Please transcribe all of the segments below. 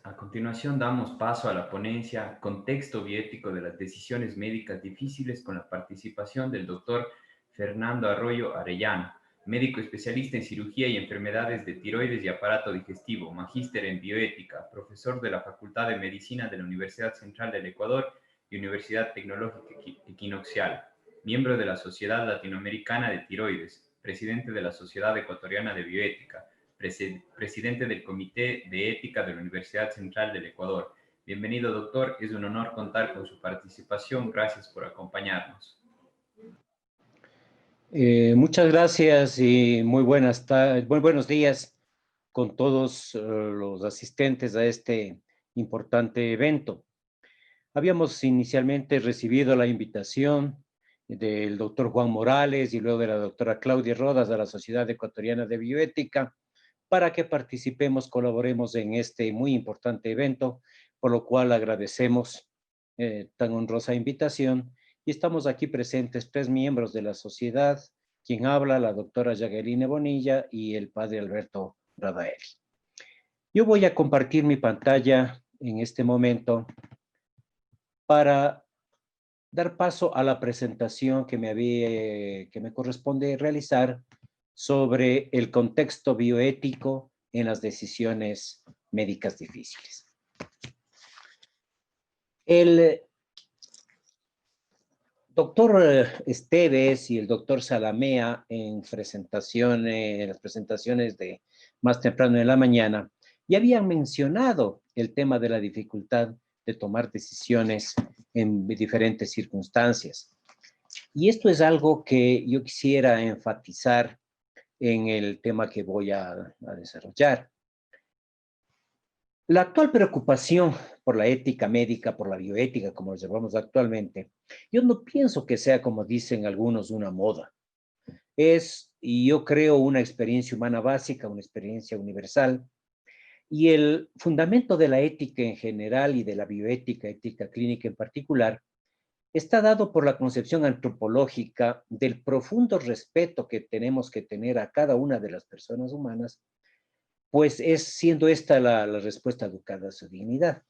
A continuación damos paso a la ponencia Contexto bioético de las decisiones médicas difíciles con la participación del doctor Fernando Arroyo Arellano, médico especialista en cirugía y enfermedades de tiroides y aparato digestivo, magíster en bioética, profesor de la Facultad de Medicina de la Universidad Central del Ecuador y Universidad Tecnológica Equinoccial, miembro de la Sociedad Latinoamericana de Tiroides, presidente de la Sociedad Ecuatoriana de Bioética, presidente del Comité de Ética de la Universidad Central del Ecuador. Bienvenido, doctor. Es un honor contar con su participación. Gracias por acompañarnos. Muchas gracias y muy buenos días con todos los asistentes a este importante evento. Habíamos inicialmente recibido la invitación del doctor Juan Morales y luego de la doctora Claudia Rodas a la Sociedad Ecuatoriana de Bioética para que participemos, colaboremos en este muy importante evento, por lo cual agradecemos tan honrosa invitación. Y estamos aquí presentes 3 miembros de la sociedad, quien habla, la doctora Jacqueline Bonilla y el padre Alberto Radaeli. Yo voy a compartir mi pantalla en este momento para dar paso a la presentación que me corresponde realizar sobre el contexto bioético en las decisiones médicas difíciles. El doctor Esteves y el doctor Salamea en las presentaciones de más temprano en la mañana ya habían mencionado el tema de la dificultad de tomar decisiones en diferentes circunstancias. Y esto es algo que yo quisiera enfatizar en el tema que voy a desarrollar. La actual preocupación por la ética médica, por la bioética, como lo llamamos actualmente, yo no pienso que sea, como dicen algunos, una moda. Es, y yo creo, una experiencia humana básica, una experiencia universal. Y el fundamento de la ética en general y de la bioética, ética clínica en particular, está dado por la concepción antropológica del profundo respeto que tenemos que tener a cada una de las personas humanas, pues es siendo esta la respuesta educada a su dignidad.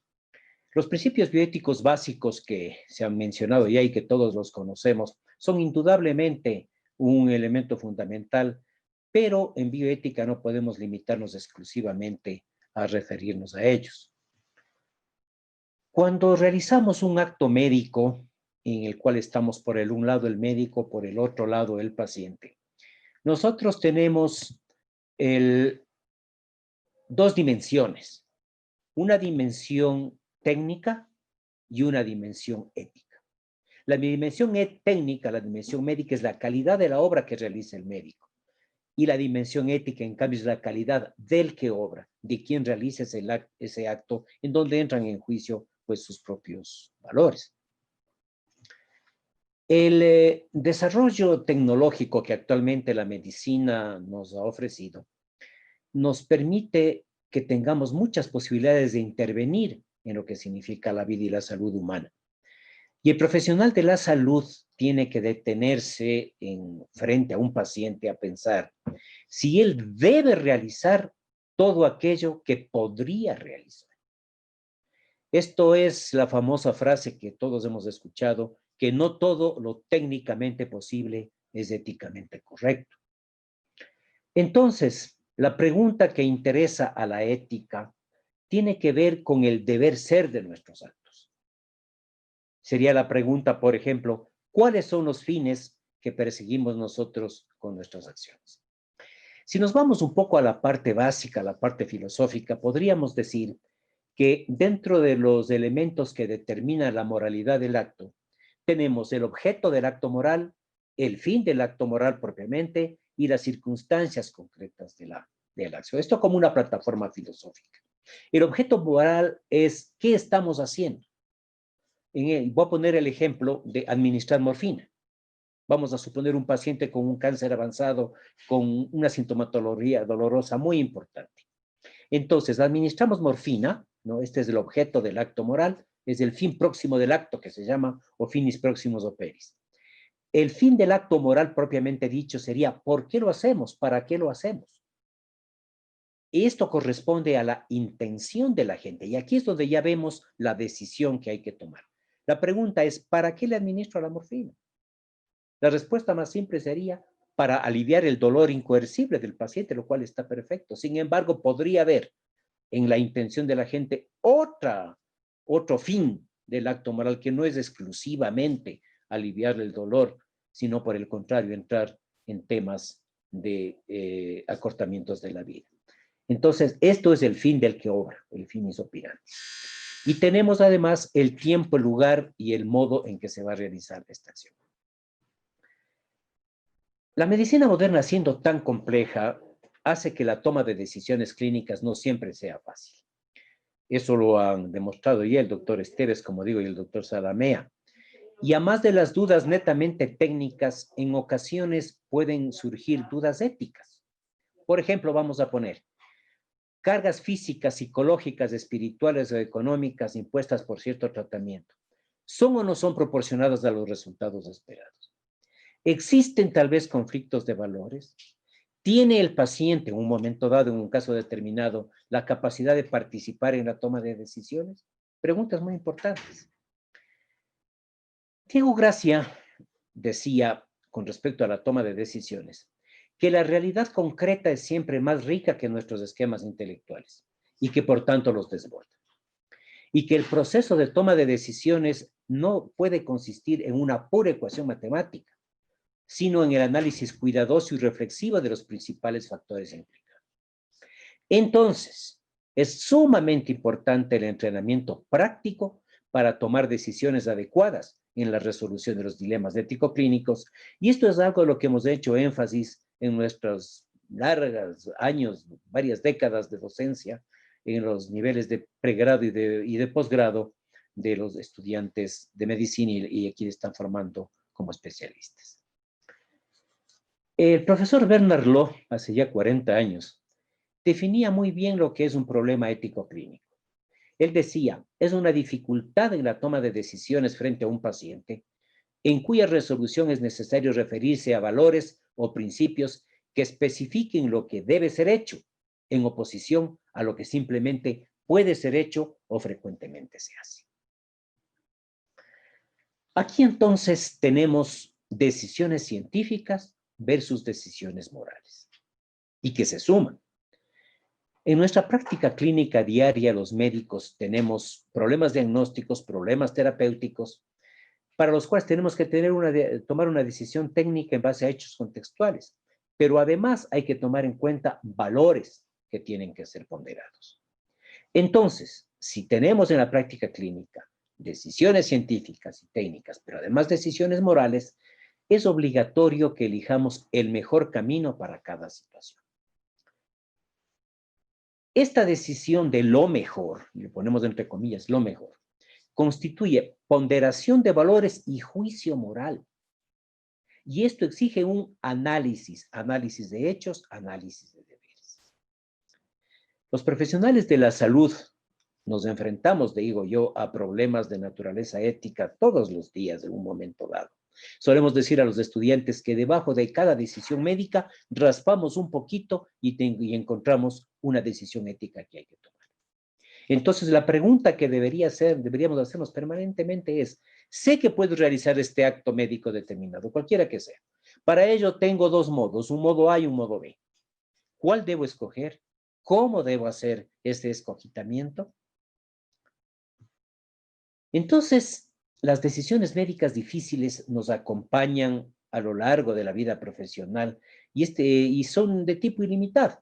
Los principios bioéticos básicos que se han mencionado ya y que todos los conocemos son indudablemente un elemento fundamental, pero en bioética no podemos limitarnos exclusivamente a referirnos a ellos. Cuando realizamos un acto médico, en el cual estamos por un lado el médico, por el otro lado el paciente, nosotros tenemos dos dimensiones, una dimensión técnica y una dimensión ética. La dimensión técnica, la dimensión médica, es la calidad de la obra que realiza el médico. Y la dimensión ética, en cambio, es la calidad del que obra, de quien realiza ese acto, en donde entran en juicio pues, sus propios valores. El desarrollo tecnológico que actualmente la medicina nos ha ofrecido nos permite que tengamos muchas posibilidades de intervenir en lo que significa la vida y la salud humana. Y el profesional de la salud tiene que detenerse frente a un paciente a pensar si él debe realizar todo aquello que podría realizar. Esto es la famosa frase que todos hemos escuchado, que no todo lo técnicamente posible es éticamente correcto. Entonces, la pregunta que interesa a la ética tiene que ver con el deber ser de nuestros actos. Sería la pregunta, por ejemplo, ¿cuáles son los fines que perseguimos nosotros con nuestras acciones? Si nos vamos un poco a la parte básica, a la parte filosófica, podríamos decir que dentro de los elementos que determinan la moralidad del acto, tenemos el objeto del acto moral, el fin del acto moral propiamente y las circunstancias concretas de la acción. Esto como una plataforma filosófica. El objeto moral es ¿qué estamos haciendo? Voy a poner el ejemplo de administrar morfina. Vamos a suponer un paciente con un cáncer avanzado, con una sintomatología dolorosa muy importante. Entonces, administramos morfina, ¿no? Este es el objeto del acto moral, es el fin próximo del acto que se llama o finis proximos operis. El fin del acto moral propiamente dicho sería, ¿por qué lo hacemos? ¿Para qué lo hacemos? esto corresponde a la intención de la gente. Y aquí es donde ya vemos la decisión que hay que tomar. La pregunta es, ¿para qué le administro la morfina? La respuesta más simple sería para aliviar el dolor incoercible del paciente, lo cual está perfecto. Sin embargo, podría haber en la intención de la gente otro fin del acto moral que no es exclusivamente aliviar el dolor, sino por el contrario, entrar en temas de acortamientos de la vida. Entonces, esto es el fin del que obra, el finis operandi. Y tenemos además el tiempo, el lugar y el modo en que se va a realizar esta acción. La medicina moderna, siendo tan compleja, hace que la toma de decisiones clínicas no siempre sea fácil. Eso lo han demostrado ya el doctor Esteves, como digo, y el doctor Salamea. Y a más de las dudas netamente técnicas, en ocasiones pueden surgir dudas éticas. Por ejemplo, vamos a poner cargas físicas, psicológicas, espirituales o económicas impuestas por cierto tratamiento. ¿Son o no son proporcionadas a los resultados esperados? ¿Existen tal vez conflictos de valores? ¿Tiene el paciente en un momento dado, en un caso determinado, la capacidad de participar en la toma de decisiones? Preguntas muy importantes. Diego Gracia decía, con respecto a la toma de decisiones, que la realidad concreta es siempre más rica que nuestros esquemas intelectuales y que por tanto los desborda. Y que el proceso de toma de decisiones no puede consistir en una pura ecuación matemática, sino en el análisis cuidadoso y reflexivo de los principales factores implicados. Entonces, es sumamente importante el entrenamiento práctico para tomar decisiones adecuadas en la resolución de los dilemas ético-clínicos, y esto es algo de lo que hemos hecho énfasis en nuestros largos años, varias décadas de docencia, en los niveles de pregrado y de posgrado de los estudiantes de medicina y quienes están formando como especialistas. El profesor Bernard Law, hace ya 40 años, definía muy bien lo que es un problema ético clínico. Él decía, es una dificultad en la toma de decisiones frente a un paciente, en cuya resolución es necesario referirse a valores o principios que especifiquen lo que debe ser hecho, en oposición a lo que simplemente puede ser hecho o frecuentemente se hace. Aquí entonces tenemos decisiones científicas versus decisiones morales, y que se suman. En nuestra práctica clínica diaria, los médicos tenemos problemas diagnósticos, problemas terapéuticos, para los cuales tenemos que tomar una decisión técnica en base a hechos contextuales. Pero además hay que tomar en cuenta valores que tienen que ser ponderados. Entonces, si tenemos en la práctica clínica decisiones científicas y técnicas, pero además decisiones morales, es obligatorio que elijamos el mejor camino para cada situación. Esta decisión de lo mejor, y le ponemos entre comillas lo mejor, constituye ponderación de valores y juicio moral. Y esto exige un análisis de hechos, análisis de deberes. Los profesionales de la salud nos enfrentamos, digo yo, a problemas de naturaleza ética todos los días en un momento dado. Solemos decir a los estudiantes que debajo de cada decisión médica raspamos un poquito y encontramos una decisión ética que hay que tomar. Entonces, la pregunta que deberíamos hacernos permanentemente es, sé que puedo realizar este acto médico determinado, cualquiera que sea. Para ello tengo dos modos, un modo A y un modo B. ¿Cuál debo escoger? ¿Cómo debo hacer este escogitamiento? Entonces, las decisiones médicas difíciles nos acompañan a lo largo de la vida profesional y son de tipo ilimitado.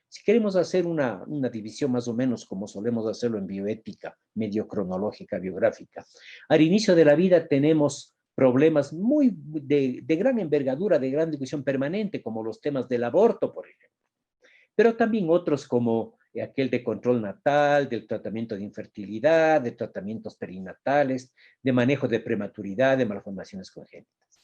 Si queremos hacer una división más o menos como solemos hacerlo en bioética, medio cronológica, biográfica, al inicio de la vida tenemos problemas de gran envergadura, de gran discusión permanente, como los temas del aborto, por ejemplo. Pero también otros como aquel de control natal, del tratamiento de infertilidad, de tratamientos perinatales, de manejo de prematuridad, de malformaciones congénitas.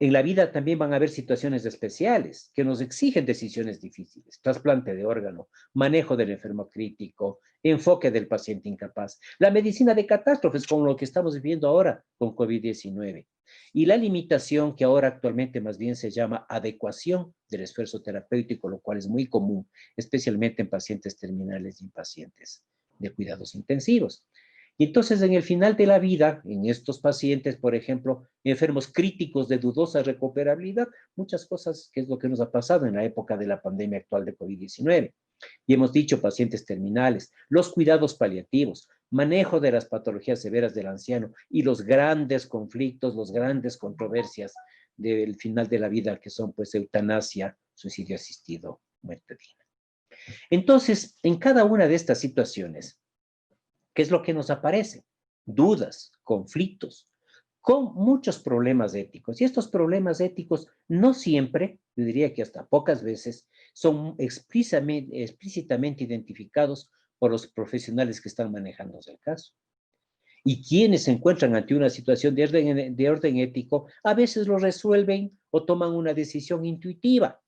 En la vida también van a haber situaciones especiales que nos exigen decisiones difíciles. Trasplante de órgano, manejo del enfermo crítico, enfoque del paciente incapaz. La medicina de catástrofes, como lo que estamos viviendo ahora con COVID-19. Y la limitación que ahora actualmente más bien se llama adecuación del esfuerzo terapéutico, lo cual es muy común, especialmente en pacientes terminales y en pacientes de cuidados intensivos. Y entonces, en el final de la vida, en estos pacientes, por ejemplo, enfermos críticos de dudosa recuperabilidad, muchas cosas, que es lo que nos ha pasado en la época de la pandemia actual de COVID-19. Y hemos dicho pacientes terminales, los cuidados paliativos, manejo de las patologías severas del anciano y los grandes conflictos, las grandes controversias del final de la vida, que son pues eutanasia, suicidio asistido, muerte digna. Entonces, en cada una de estas situaciones, ¿qué es lo que nos aparece? Dudas, conflictos, con muchos problemas éticos. Y estos problemas éticos no siempre, yo diría que hasta pocas veces, son explícitamente identificados por los profesionales que están manejando el caso. Y quienes se encuentran ante una situación de orden ético, a veces lo resuelven o toman una decisión intuitiva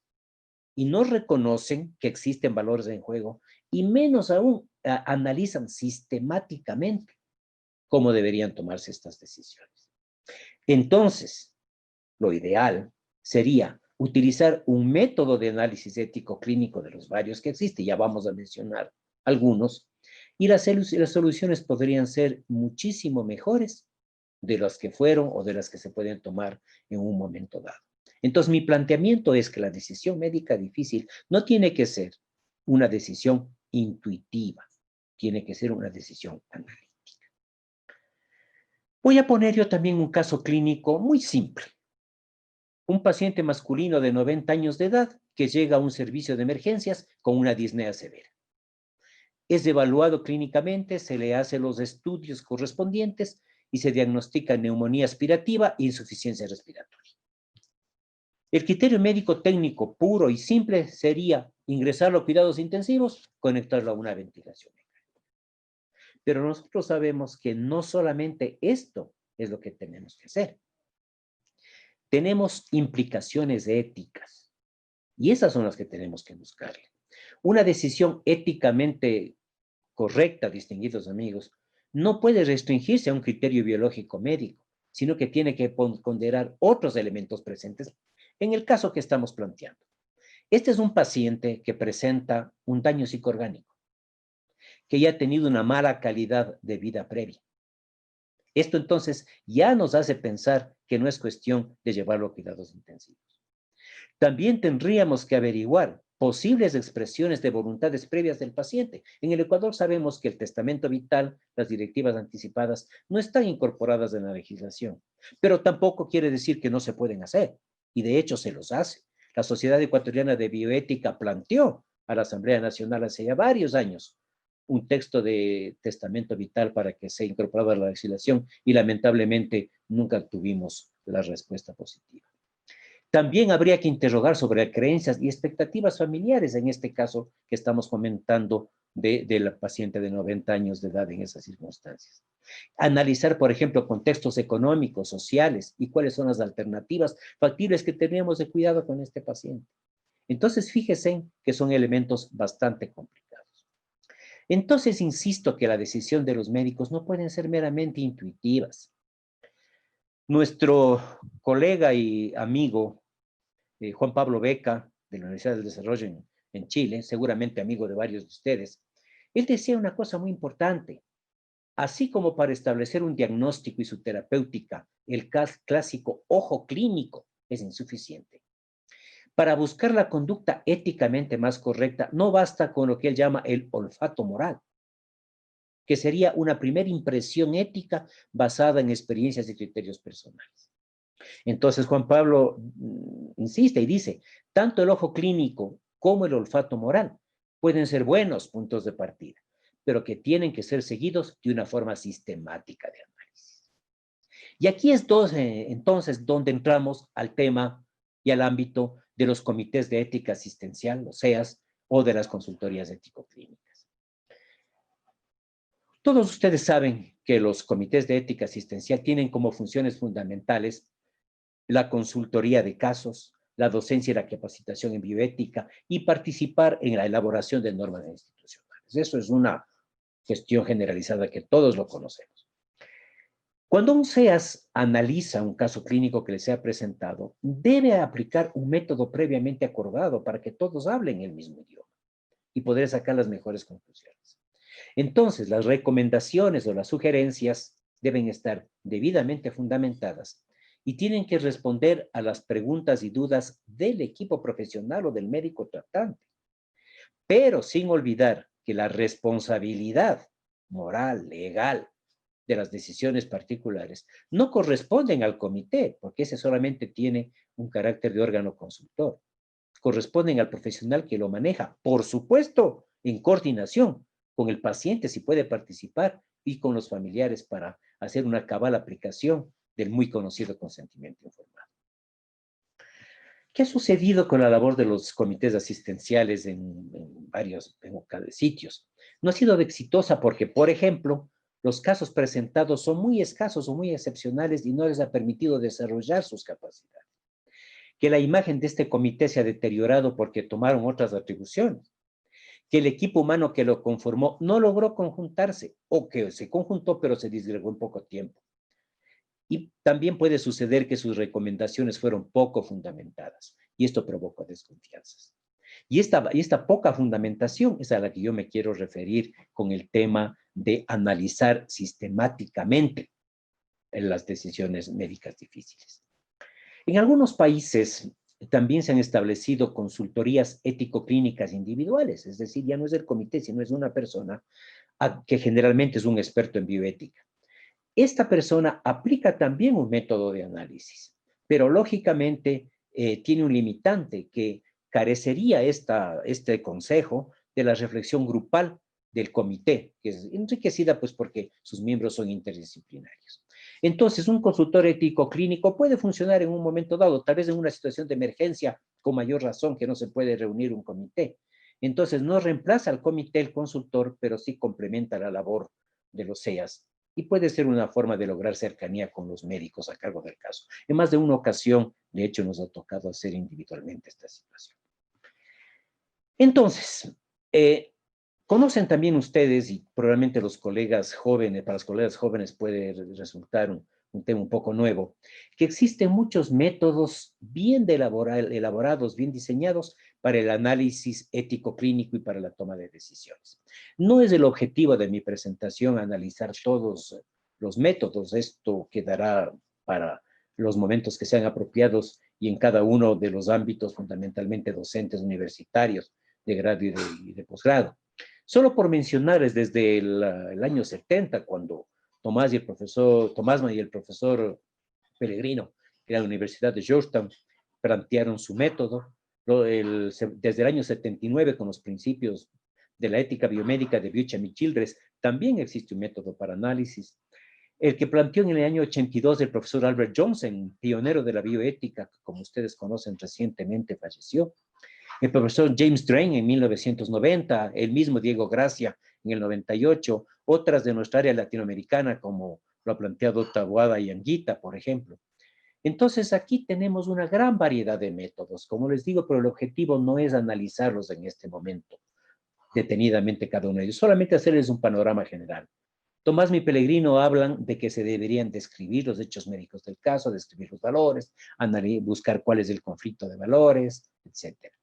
y no reconocen que existen valores en juego y menos aún analizan sistemáticamente cómo deberían tomarse estas decisiones. Entonces, lo ideal sería utilizar un método de análisis ético clínico de los varios que existe, ya vamos a mencionar algunos, y las soluciones podrían ser muchísimo mejores de las que fueron o de las que se pueden tomar en un momento dado. Entonces, mi planteamiento es que la decisión médica difícil no tiene que ser una decisión intuitiva, tiene que ser una decisión analítica. Voy a poner yo también un caso clínico muy simple. Un paciente masculino de 90 años de edad que llega a un servicio de emergencias con una disnea severa. Es evaluado clínicamente, se le hacen los estudios correspondientes y se diagnostica neumonía aspirativa e insuficiencia respiratoria. El criterio médico técnico puro y simple sería ingresarlo a cuidados intensivos, conectarlo a una ventilación. Pero nosotros sabemos que no solamente esto es lo que tenemos que hacer. Tenemos implicaciones éticas y esas son las que tenemos que buscarle. Una decisión éticamente correcta, distinguidos amigos, no puede restringirse a un criterio biológico médico, sino que tiene que ponderar otros elementos presentes en el caso que estamos planteando. Este es un paciente que presenta un daño psicoorgánico, que ya ha tenido una mala calidad de vida previa. Esto entonces ya nos hace pensar que no es cuestión de llevarlo a cuidados intensivos. También tendríamos que averiguar posibles expresiones de voluntades previas del paciente. En el Ecuador sabemos que el testamento vital, las directivas anticipadas, no están incorporadas en la legislación, pero tampoco quiere decir que no se pueden hacer, y de hecho se los hace. La Sociedad Ecuatoriana de Bioética planteó a la Asamblea Nacional hace ya varios años un texto de testamento vital para que sea incorporado a la legislación y lamentablemente nunca tuvimos la respuesta positiva. También habría que interrogar sobre creencias y expectativas familiares, en este caso que estamos comentando de la paciente de 90 años de edad en esas circunstancias. Analizar, por ejemplo, contextos económicos, sociales y cuáles son las alternativas factibles que tenemos de cuidado con este paciente. Entonces, fíjense que son elementos bastante complicados. Entonces, insisto que la decisión de los médicos no pueden ser meramente intuitivas. Nuestro colega y amigo Juan Pablo Beca, de la Universidad del Desarrollo en Chile, seguramente amigo de varios de ustedes, él decía una cosa muy importante. Así como para establecer un diagnóstico y su terapéutica, el clásico ojo clínico es insuficiente. Para buscar la conducta éticamente más correcta, no basta con lo que él llama el olfato moral, que sería una primera impresión ética basada en experiencias y criterios personales. Entonces Juan Pablo insiste y dice, tanto el ojo clínico como el olfato moral pueden ser buenos puntos de partida, pero que tienen que ser seguidos de una forma sistemática de análisis. Y aquí es entonces donde entramos al tema y al ámbito de los comités de ética asistencial, los CEAS, o de las consultorías ético-clínicas. Todos ustedes saben que los comités de ética asistencial tienen como funciones fundamentales la consultoría de casos, la docencia y la capacitación en bioética y participar en la elaboración de normas institucionales. Eso es una gestión generalizada que todos lo conocemos. Cuando un SEAS analiza un caso clínico que le sea presentado, debe aplicar un método previamente acordado para que todos hablen el mismo idioma y poder sacar las mejores conclusiones. Entonces, las recomendaciones o las sugerencias deben estar debidamente fundamentadas y tienen que responder a las preguntas y dudas del equipo profesional o del médico tratante, pero sin olvidar que la responsabilidad moral, legal, de las decisiones particulares no corresponden al comité, porque ese solamente tiene un carácter de órgano consultor. Corresponden al profesional que lo maneja, por supuesto, en coordinación con el paciente si puede participar y con los familiares para hacer una cabal aplicación del muy conocido consentimiento informado. ¿Qué ha sucedido con la labor de los comités asistenciales en varios sitios? No ha sido exitosa porque, por ejemplo, los casos presentados son muy escasos o muy excepcionales y no les ha permitido desarrollar sus capacidades. Que la imagen de este comité se ha deteriorado porque tomaron otras atribuciones. Que el equipo humano que lo conformó no logró conjuntarse o que se conjuntó pero se disgregó en poco tiempo. Y también puede suceder que sus recomendaciones fueron poco fundamentadas y esto provoca desconfianzas. Y esta poca fundamentación es a la que yo me quiero referir con el tema de analizar sistemáticamente en las decisiones médicas difíciles. En algunos países también se han establecido consultorías ético-clínicas individuales, es decir, ya no es el comité, sino es una persona que generalmente es un experto en bioética. Esta persona aplica también un método de análisis, pero lógicamente tiene un limitante que carecería este consejo de la reflexión grupal del comité, que es enriquecida pues porque sus miembros son interdisciplinarios. Entonces, un consultor ético clínico puede funcionar en un momento dado, tal vez en una situación de emergencia, con mayor razón que no se puede reunir un comité. Entonces, no reemplaza al comité el consultor, pero sí complementa la labor de los SEAS y puede ser una forma de lograr cercanía con los médicos a cargo del caso. En más de una ocasión, de hecho, nos ha tocado hacer individualmente esta situación. Entonces, conocen también ustedes, y probablemente los colegas jóvenes, para los colegas jóvenes puede resultar un tema un poco nuevo, que existen muchos métodos bien elaborados, bien diseñados para el análisis ético clínico y para la toma de decisiones. No es el objetivo de mi presentación analizar todos los métodos, esto quedará para los momentos que sean apropiados y en cada uno de los ámbitos fundamentalmente docentes universitarios de grado y de posgrado. Solo por mencionarles desde el año 70, cuando Tomás y el profesor Pellegrino, de la Universidad de Georgetown, plantearon su método. Desde el año 79, con los principios de la ética biomédica de Buchan y Childress, también existe un método para análisis. El que planteó en el año 82 el profesor Albert Johnson, pionero de la bioética, que como ustedes conocen recientemente falleció. El profesor James Drain en 1990, el mismo Diego Gracia en el 98, otras de nuestra área latinoamericana como lo ha planteado Taboada y Anguita, por ejemplo. Entonces aquí tenemos una gran variedad de métodos, como les digo, pero el objetivo no es analizarlos en este momento detenidamente cada uno de ellos, solamente hacerles un panorama general. Tomás y Pellegrino hablan de que se deberían describir los hechos médicos del caso, describir los valores, buscar cuál es el conflicto de valores, etcétera.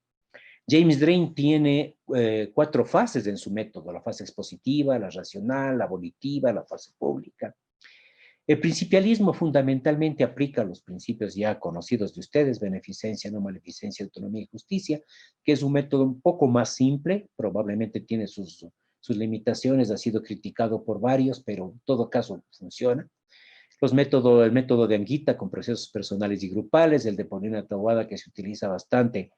James Drain tiene 4 fases en su método: la fase expositiva, la racional, la volitiva, la fase pública. El principialismo fundamentalmente aplica los principios ya conocidos de ustedes: beneficencia, no maleficencia, autonomía y justicia, que es un método un poco más simple, probablemente tiene sus limitaciones, ha sido criticado por varios, pero en todo caso funciona. El método de Anguita con procesos personales y grupales, el de Paulina Taboada, que se utiliza bastante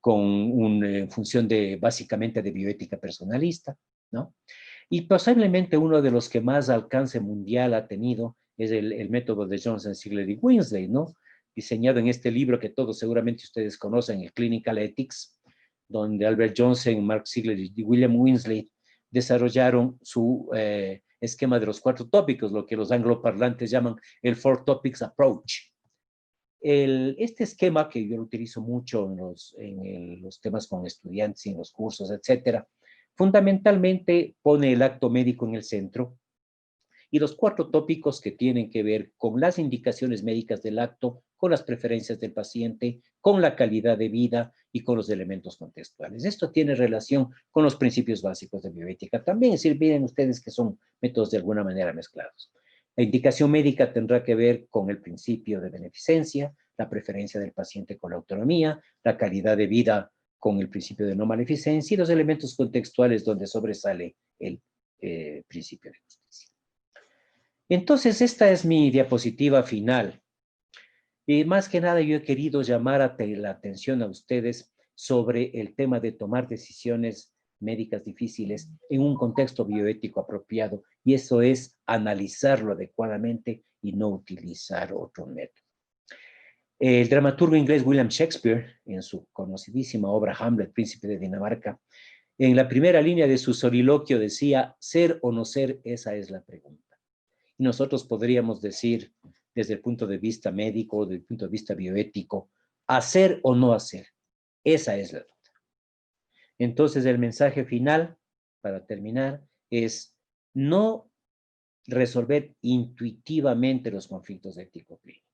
en función básicamente de bioética personalista, ¿no? Y posiblemente uno de los que más alcance mundial ha tenido es el método de Johnson, Ziegler y Winsley, ¿no? Diseñado en este libro que todos seguramente ustedes conocen, el Clinical Ethics, donde Albert Johnson, Mark Ziegler y William Winsley desarrollaron su esquema de los 4 tópicos, lo que los angloparlantes llaman el 4 Topics Approach. Este esquema que yo lo utilizo mucho en los temas con estudiantes y en los cursos, etcétera, fundamentalmente pone el acto médico en el centro y los 4 tópicos que tienen que ver con las indicaciones médicas del acto, con las preferencias del paciente, con la calidad de vida y con los elementos contextuales. Esto tiene relación con los principios básicos de bioética también, es decir, miren ustedes que son métodos de alguna manera mezclados. La indicación médica tendrá que ver con el principio de beneficencia, la preferencia del paciente con la autonomía, la calidad de vida con el principio de no maleficencia y los elementos contextuales donde sobresale el principio de justicia. Entonces, esta es mi diapositiva final. Y más que nada, yo he querido llamar la atención a ustedes sobre el tema de tomar decisiones médicas difíciles en un contexto bioético apropiado, y eso es analizarlo adecuadamente y no utilizar otro método. El dramaturgo inglés William Shakespeare, en su conocidísima obra Hamlet, Príncipe de Dinamarca, en la primera línea de su soliloquio decía, ser o no ser, esa es la pregunta. Y nosotros podríamos decir, desde el punto de vista médico, desde el punto de vista bioético, hacer o no hacer, esa es la duda. Entonces, el mensaje final, para terminar, es no resolver intuitivamente los conflictos ético-clínicos,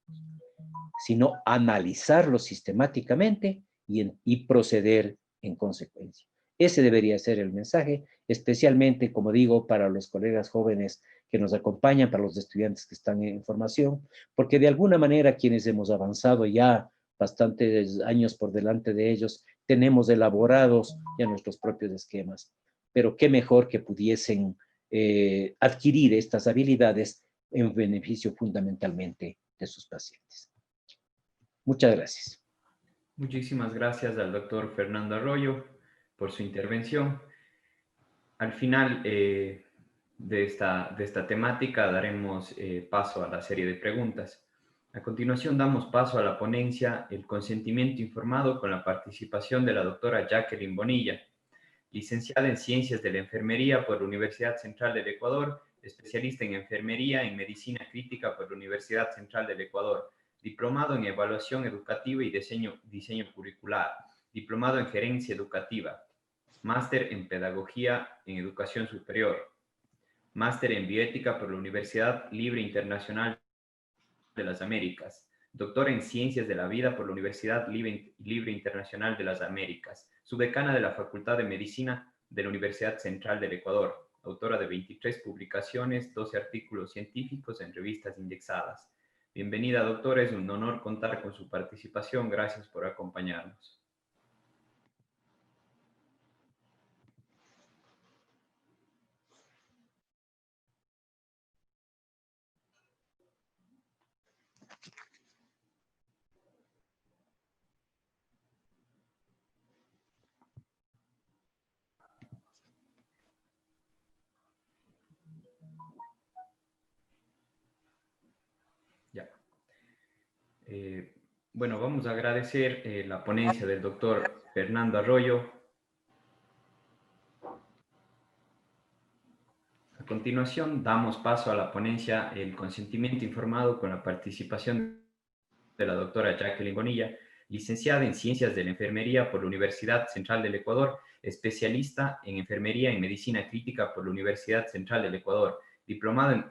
sino analizarlos sistemáticamente y proceder en consecuencia. Ese debería ser el mensaje, especialmente, como digo, para los colegas jóvenes que nos acompañan, para los estudiantes que están en formación, porque de alguna manera quienes hemos avanzado ya bastantes años por delante de ellos, tenemos elaborados ya nuestros propios esquemas, pero qué mejor que pudiesen adquirir estas habilidades en beneficio fundamentalmente de sus pacientes. Muchas gracias. Muchísimas gracias al doctor Fernando Arroyo por su intervención. Al final de esta temática daremos paso a la serie de preguntas. A continuación damos paso a la ponencia El consentimiento informado con la participación de la doctora Jacqueline Bonilla, licenciada en Ciencias de la Enfermería por la Universidad Central del Ecuador, especialista en Enfermería y Medicina Crítica por la Universidad Central del Ecuador, diplomado en Evaluación Educativa y diseño Curricular, diplomado en Gerencia Educativa, máster en Pedagogía en Educación Superior, máster en Bioética por la Universidad Libre Internacional de las Américas, doctor en Ciencias de la Vida por la Universidad Libre Internacional de las Américas, subdecana de la Facultad de Medicina de la Universidad Central del Ecuador, autora de 23 publicaciones, 12 artículos científicos en revistas indexadas. Bienvenida, doctora, es un honor contar con su participación. Gracias por acompañarnos. Ya. Bueno, vamos a agradecer la ponencia del doctor Fernando Arroyo. A continuación, damos paso a la ponencia El consentimiento informado con la participación de la doctora Jacqueline Bonilla, licenciada en Ciencias de la Enfermería por la Universidad Central del Ecuador, especialista en Enfermería y Medicina Crítica por la Universidad Central del Ecuador, diplomada en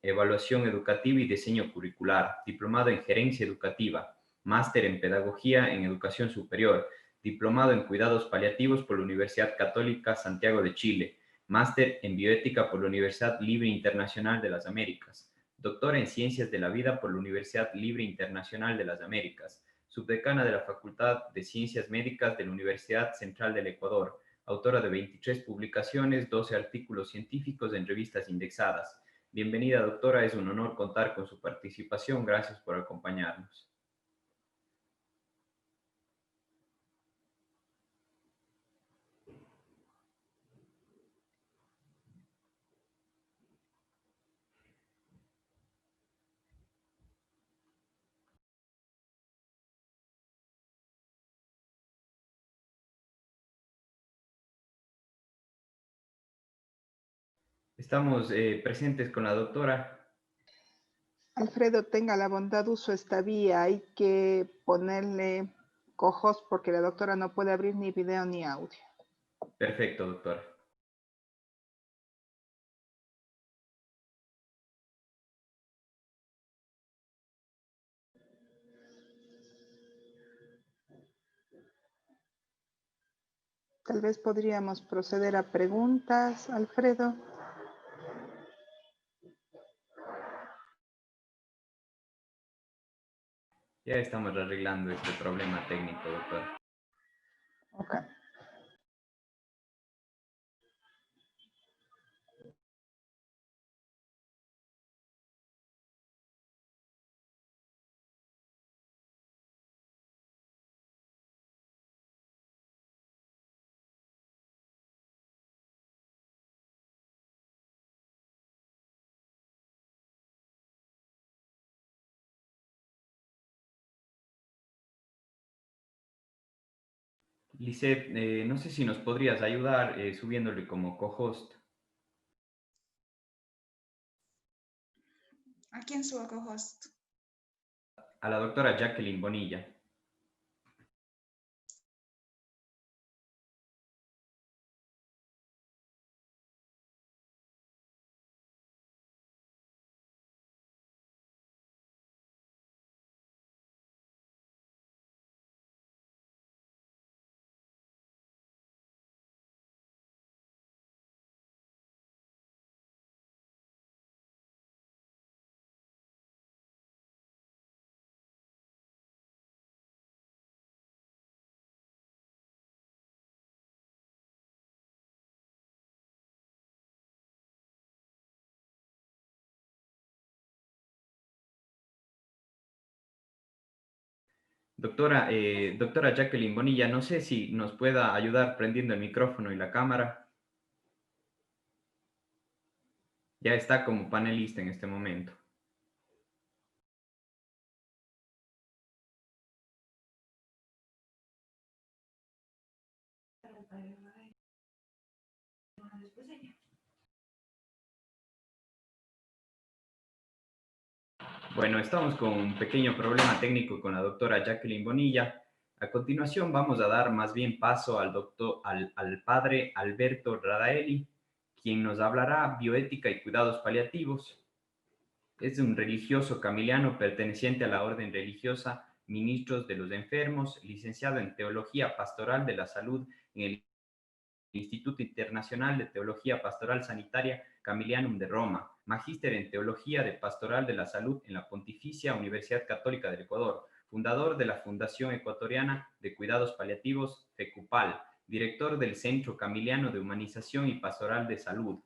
Evaluación Educativa y Diseño Curricular, diplomado en Gerencia Educativa, máster en Pedagogía en Educación Superior, diplomado en Cuidados Paliativos por la Universidad Católica Santiago de Chile, máster en Bioética por la Universidad Libre Internacional de las Américas, doctora en Ciencias de la Vida por la Universidad Libre Internacional de las Américas, subdecana de la Facultad de Ciencias Médicas de la Universidad Central del Ecuador, autora de 23 publicaciones, 12 artículos científicos en revistas indexadas. Bienvenida, doctora, es un honor contar con su participación. Gracias por acompañarnos. Estamos presentes con la doctora. Alfredo, tenga la bondad, uso esta vía. Hay que ponerle co-host porque la doctora no puede abrir ni video ni audio. Perfecto, doctora. Tal vez podríamos proceder a preguntas, Alfredo. Ya estamos arreglando este problema técnico, doctora. Ok. Lisette, no sé si nos podrías ayudar subiéndole como co-host. ¿A quién subo co-host? A la doctora Jacqueline Bonilla. Doctora Jacqueline Bonilla, no sé si nos pueda ayudar prendiendo el micrófono y la cámara. Ya está como panelista en este momento. Bueno, estamos con un pequeño problema técnico con la doctora Jacqueline Bonilla. A continuación vamos a dar más bien paso al padre Alberto Radaeli, quien nos hablará bioética y cuidados paliativos. Es un religioso camiliano perteneciente a la orden religiosa Ministros de los Enfermos, licenciado en Teología Pastoral de la Salud en el Instituto Internacional de Teología Pastoral Sanitaria Camilianum de Roma, magíster en Teología de Pastoral de la Salud en la Pontificia Universidad Católica del Ecuador, fundador de la Fundación Ecuatoriana de Cuidados Paliativos, FECUPAL, director del Centro Camiliano de Humanización y Pastoral de Salud,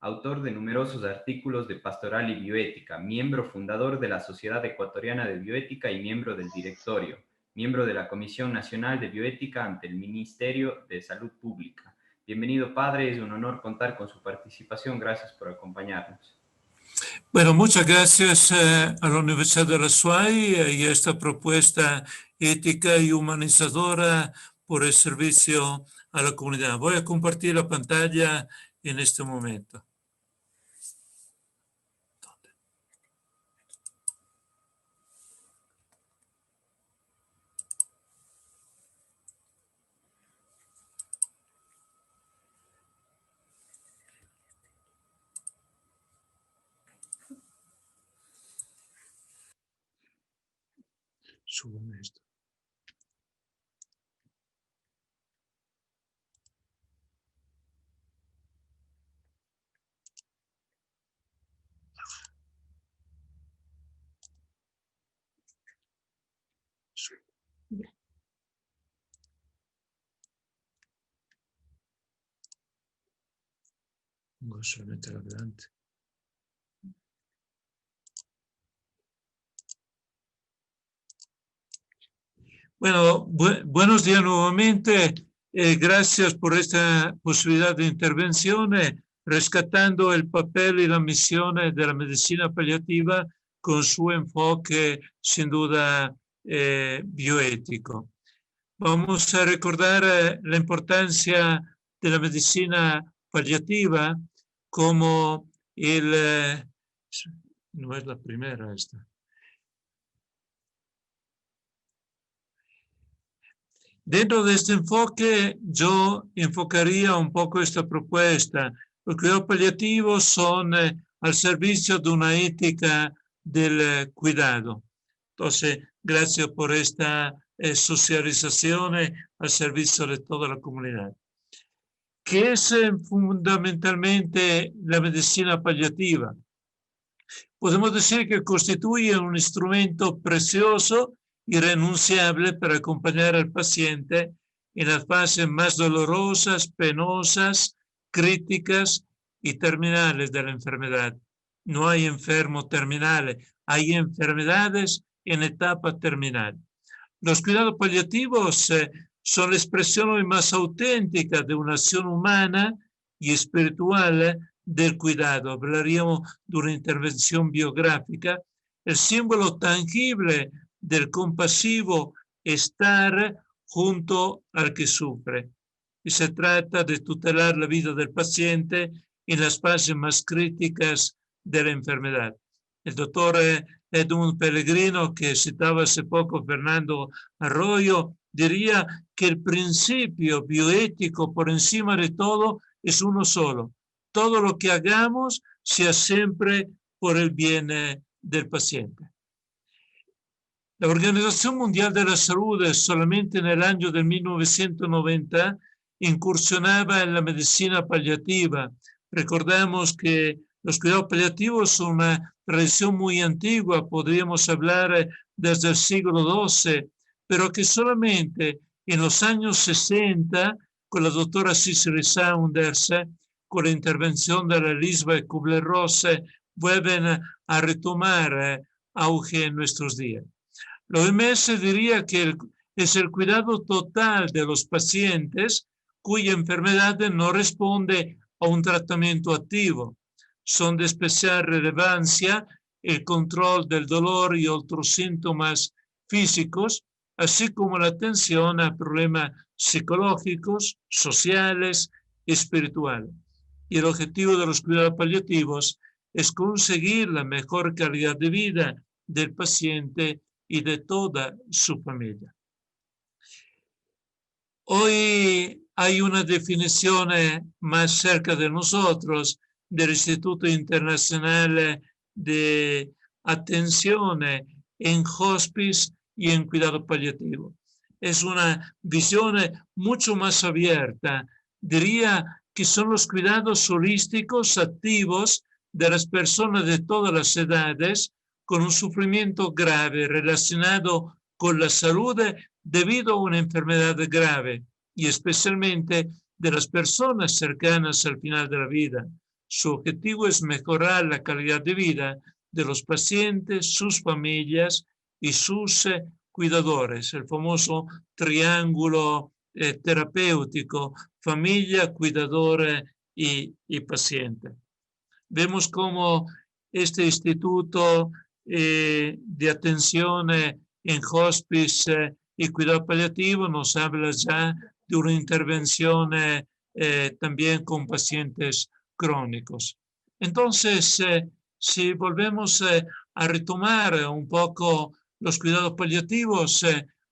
autor de numerosos artículos de pastoral y bioética, miembro fundador de la Sociedad Ecuatoriana de Bioética y miembro del directorio, miembro de la Comisión Nacional de Bioética ante el Ministerio de Salud Pública. Bienvenido, padre, es un honor contar con su participación. Gracias por acompañarnos. Bueno, muchas gracias a la Universidad de la SUAY y a esta propuesta ética y humanizadora por el servicio a la comunidad. Voy a compartir la pantalla en este momento. Súbeme esto. Pongo solamente adelante. Bueno, buenos días nuevamente. Gracias por esta posibilidad de intervención, rescatando el papel y la misión de la medicina paliativa con su enfoque, sin duda, bioético. Vamos a recordar la importancia de la medicina paliativa como No es la primera esta. Dentro de este enfoque, yo enfocaría un poco esta propuesta. Los cuidados paliativos son al servicio de una ética del cuidado. Entonces, gracias por esta socialización al servicio de toda la comunidad. ¿Qué es fundamentalmente la medicina paliativa? Podemos decir que constituye un instrumento precioso irrenunciable para acompañar al paciente en las fases más dolorosas, penosas, críticas y terminales de la enfermedad. No hay enfermos terminales, hay enfermedades en etapa terminal. Los cuidados paliativos son la expresión más auténtica de una acción humana y espiritual del cuidado. Hablaríamos de una intervención biográfica, el símbolo tangible del compasivo estar junto al que sufre. Y se trata de tutelar la vida del paciente en las fases más críticas de la enfermedad. El doctor Edmund Pellegrino, que citaba hace poco Fernando Arroyo, diría que el principio bioético por encima de todo es uno solo. Todo lo que hagamos sea siempre por el bien del paciente. La Organización Mundial de la Salud solamente en el año de 1990 incursionaba en la medicina paliativa. Recordamos que los cuidados paliativos son una tradición muy antigua, podríamos hablar desde el siglo XII, pero que solamente en los años 60, con la doctora Cicely Saunders, con la intervención de la Elisabeth Kubler-Ross, vuelven a retomar auge en nuestros días. La OMS diría que es el cuidado total de los pacientes cuya enfermedad no responde a un tratamiento activo. Son de especial relevancia el control del dolor y otros síntomas físicos, así como la atención a problemas psicológicos, sociales y espirituales. Y el objetivo de los cuidados paliativos es conseguir la mejor calidad de vida del paciente y de toda su familia. Hoy hay una definición más cerca de nosotros del Instituto Internacional de Atención en Hospice y en Cuidado Paliativo. Es una visión mucho más abierta. Diría que son los cuidados holísticos activos de las personas de todas las edades con un sufrimiento grave relacionado con la salud debido a una enfermedad grave y especialmente de las personas cercanas al final de la vida. Su objetivo es mejorar la calidad de vida de los pacientes, sus familias y sus cuidadores, el famoso triángulo terapéutico, familia, cuidador y paciente. Vemos cómo este instituto de atención en hospice y cuidado paliativo nos habla ya de una intervención también con pacientes crónicos. Entonces, si volvemos a retomar un poco los cuidados paliativos,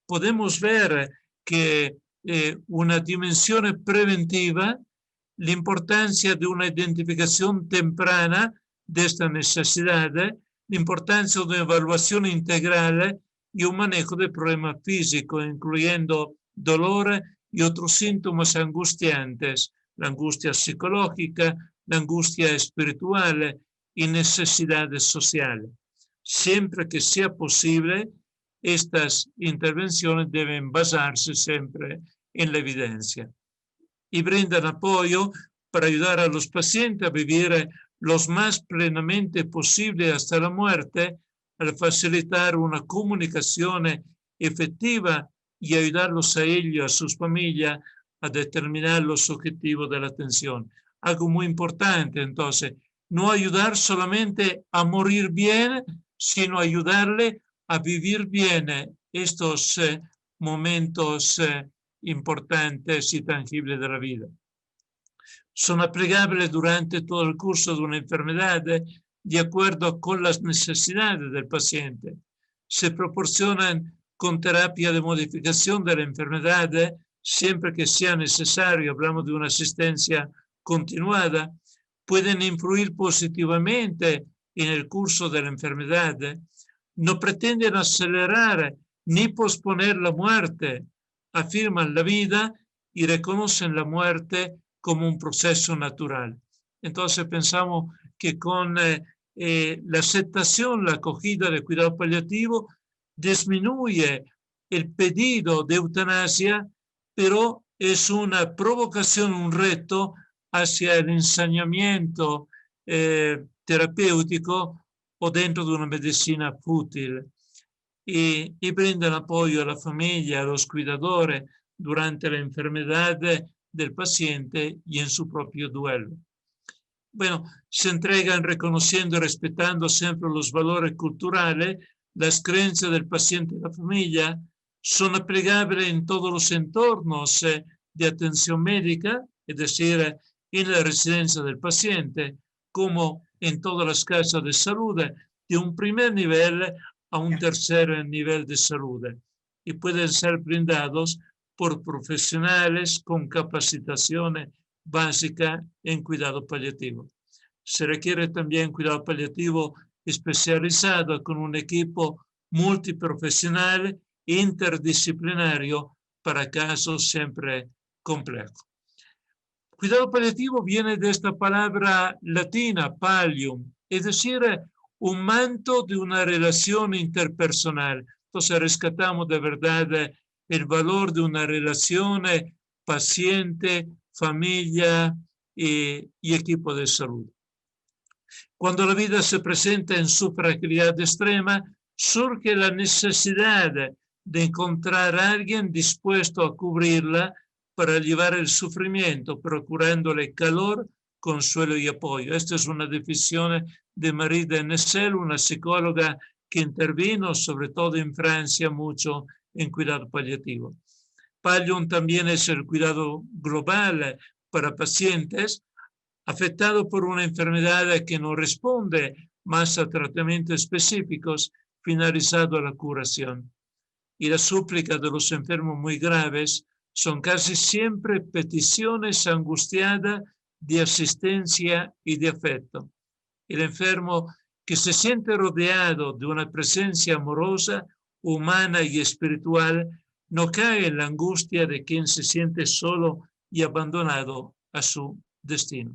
podemos ver que una dimensión preventiva, la importancia de una identificación temprana de esta necesidad, la importancia de una evaluación integral y un manejo de problemas físicos, incluyendo dolor y otros síntomas angustiantes, la angustia psicológica, la angustia espiritual y necesidades sociales. Siempre que sea posible, estas intervenciones deben basarse siempre en la evidencia y brindan apoyo para ayudar a los pacientes a vivir los más plenamente posible hasta la muerte, al facilitar una comunicación efectiva y ayudarlos a ellos y a sus familias a determinar los objetivos de la atención. Algo muy importante, entonces, no ayudar solamente a morir bien, sino ayudarle a vivir bien estos momentos importantes y tangibles de la vida. Son aplicables durante todo el curso de una enfermedad, de acuerdo con las necesidades del paciente. Se proporcionan con terapia de modificación de la enfermedad, siempre que sea necesario, hablamos de una asistencia continuada, pueden influir positivamente en el curso de la enfermedad, no pretenden acelerar ni posponer la muerte, afirman la vida y reconocen la muerte como un proceso natural. Entonces pensamos que con la aceptación, la acogida del cuidado paliativo, disminuye el pedido de eutanasia, pero es una provocación, un reto hacia el ensañamiento terapéutico o dentro de una medicina fútil y brindan apoyo a la familia, a los cuidadores durante la enfermedad del paciente y en su propio duelo. Bueno, se entregan reconociendo y respetando siempre los valores culturales, las creencias del paciente y la familia, son aplicables en todos los entornos de atención médica, es decir, en la residencia del paciente, como en todas las casas de salud, de un primer nivel a un tercer nivel de salud, y pueden ser brindados por profesionales con capacitaciones básica en cuidado paliativo. Se requiere también cuidado paliativo especializado con un equipo multiprofesional interdisciplinario para casos siempre complejos. Cuidado paliativo viene de esta palabra latina, pallium, es decir, un manto de una relación interpersonal. Entonces rescatamos de verdad el valor de una relación paciente, familia y equipo de salud. Cuando la vida se presenta en su fragilidad extrema, surge la necesidad de encontrar a alguien dispuesto a cubrirla para llevar el sufrimiento, procurándole calor, consuelo y apoyo. Esta es una definición de Marie de Nessel, una psicóloga que intervino sobre todo en Francia mucho en cuidado paliativo. Pallium también es el cuidado global para pacientes afectados por una enfermedad que no responde más a tratamientos específicos finalizado la curación. Y la súplica de los enfermos muy graves son casi siempre peticiones angustiadas de asistencia y de afecto. El enfermo que se siente rodeado de una presencia amorosa, humana y espiritual, no cae en la angustia de quien se siente solo y abandonado a su destino.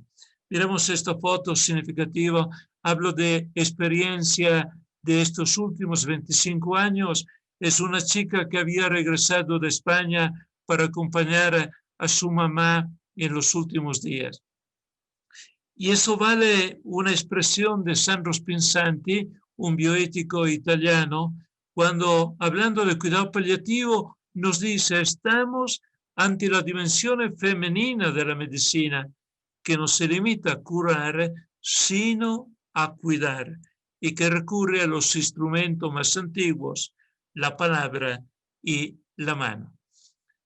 Miremos esta foto significativa. Hablo de experiencia de estos últimos 25 años. Es una chica que había regresado de España para acompañar a su mamá en los últimos días. Y eso vale una expresión de Sandro Spinsanti, un bioético italiano, cuando hablando de cuidado paliativo nos dice: estamos ante la dimensión femenina de la medicina, que no se limita a curar, sino a cuidar, y que recurre a los instrumentos más antiguos, la palabra y la mano.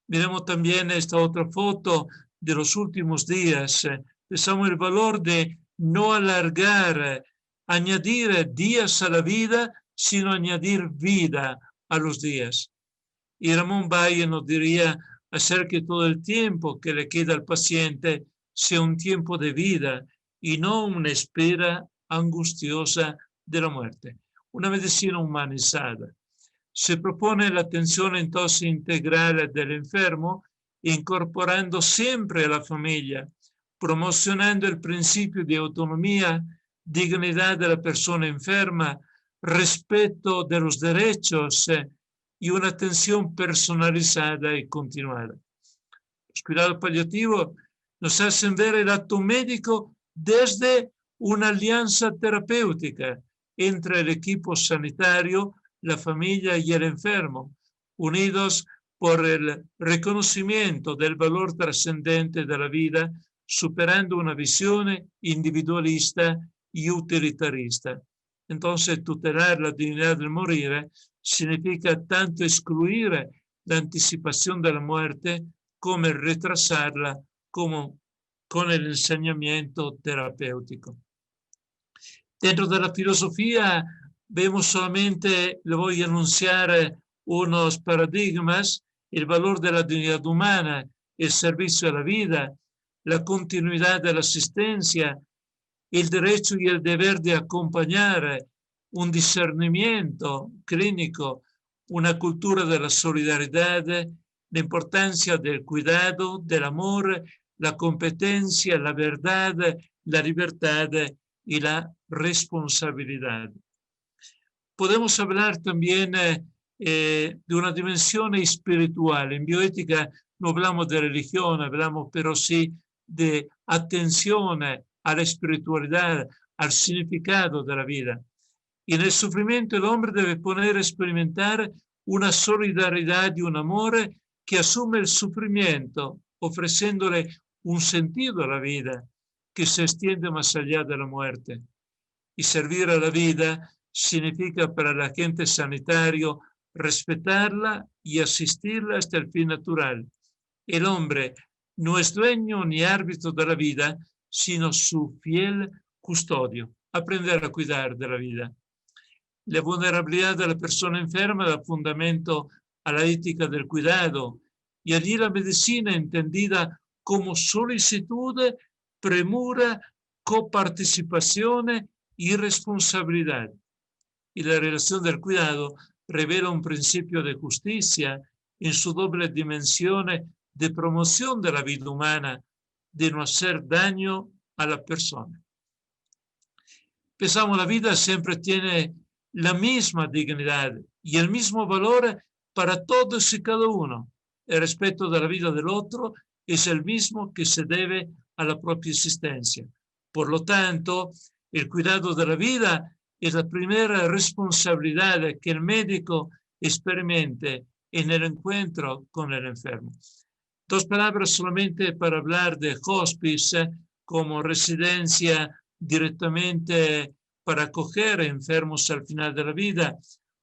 Miremos también esta otra foto de los últimos días. Pensamos el valor de no alargar, añadir días a la vida, sino añadir vida a los días. Y Ramón Valle nos diría hacer que todo el tiempo que le queda al paciente sea un tiempo de vida y no una espera angustiosa de la muerte. Una medicina humanizada. Se propone la atención entonces integral del enfermo, incorporando siempre a la familia, promocionando el principio de autonomía, dignidad de la persona enferma, respeto de los derechos y una atención personalizada y continuada. Los cuidados paliativos nos hacen ver el acto médico desde una alianza terapéutica entre el equipo sanitario, la familia y el enfermo, unidos por el reconocimiento del valor trascendente de la vida, superando una visión individualista y utilitarista. Entonces, tutelar la dignidad del morir significa tanto excluir la anticipación de la muerte como retrasarla, como con el enseñamiento terapéutico. Dentro de la filosofía vemos solamente, le voy a anunciar unos paradigmas: el valor de la dignidad humana, el servicio a la vida, la continuidad de la asistencia, el derecho y el deber de acompañar, un discernimiento clínico, una cultura de la solidaridad, la importancia del cuidado, del amor, la competencia, la verdad, la libertad y la responsabilidad. Podemos hablar también de una dimensión espiritual. En bioética no hablamos de religión, hablamos pero sí de atención a la espiritualidad, al significado de la vida. Y en el sufrimiento el hombre debe poder experimentar una solidaridad y un amor que asume el sufrimiento, ofreciéndole un sentido a la vida que se extiende más allá de la muerte. Y servir a la vida significa para el agente sanitario respetarla y asistirla hasta el fin natural. El hombre no es dueño ni árbitro de la vida, sino su fiel custodio. Aprender a cuidar de la vida. La vulnerabilidad de la persona enferma da fundamento a la ética del cuidado, y allí la medicina entendida como solicitud, premura, coparticipación y responsabilidad. Y la relación del cuidado revela un principio de justicia en su doble dimensión de promoción de la vida humana, de no hacer daño a la persona. Pensamos, la vida siempre tiene la misma dignidad y el mismo valor para todos y cada uno. El respeto de la vida del otro es el mismo que se debe a la propia existencia. Por lo tanto, el cuidado de la vida es la primera responsabilidad que el médico experimente en el encuentro con el enfermo. Dos palabras solamente para hablar de hospice como residencia directamente para acoger enfermos al final de la vida.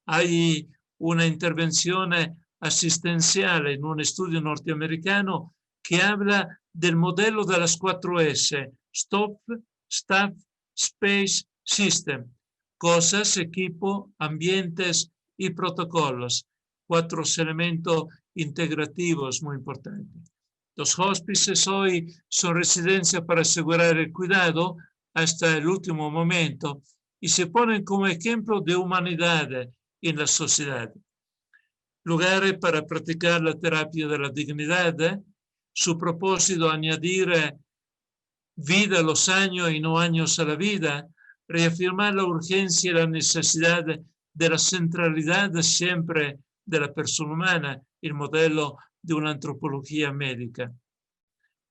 Hay una intervención asistencial en un estudio norteamericano que habla del modelo de las 4S: Stop, Staff, Space, System. Cosas, equipo, ambientes y protocolos. 4 elementos integrativos muy importantes. Los hospices hoy son residencias para asegurar el cuidado hasta el último momento y se ponen como ejemplo de humanidad en la sociedad. Lugares para practicar la terapia de la dignidad. Su propósito, añadir vida a los años y no años a la vida, reafirmar la urgencia y la necesidad de la centralidad siempre de la persona humana, el modelo de una antropología médica.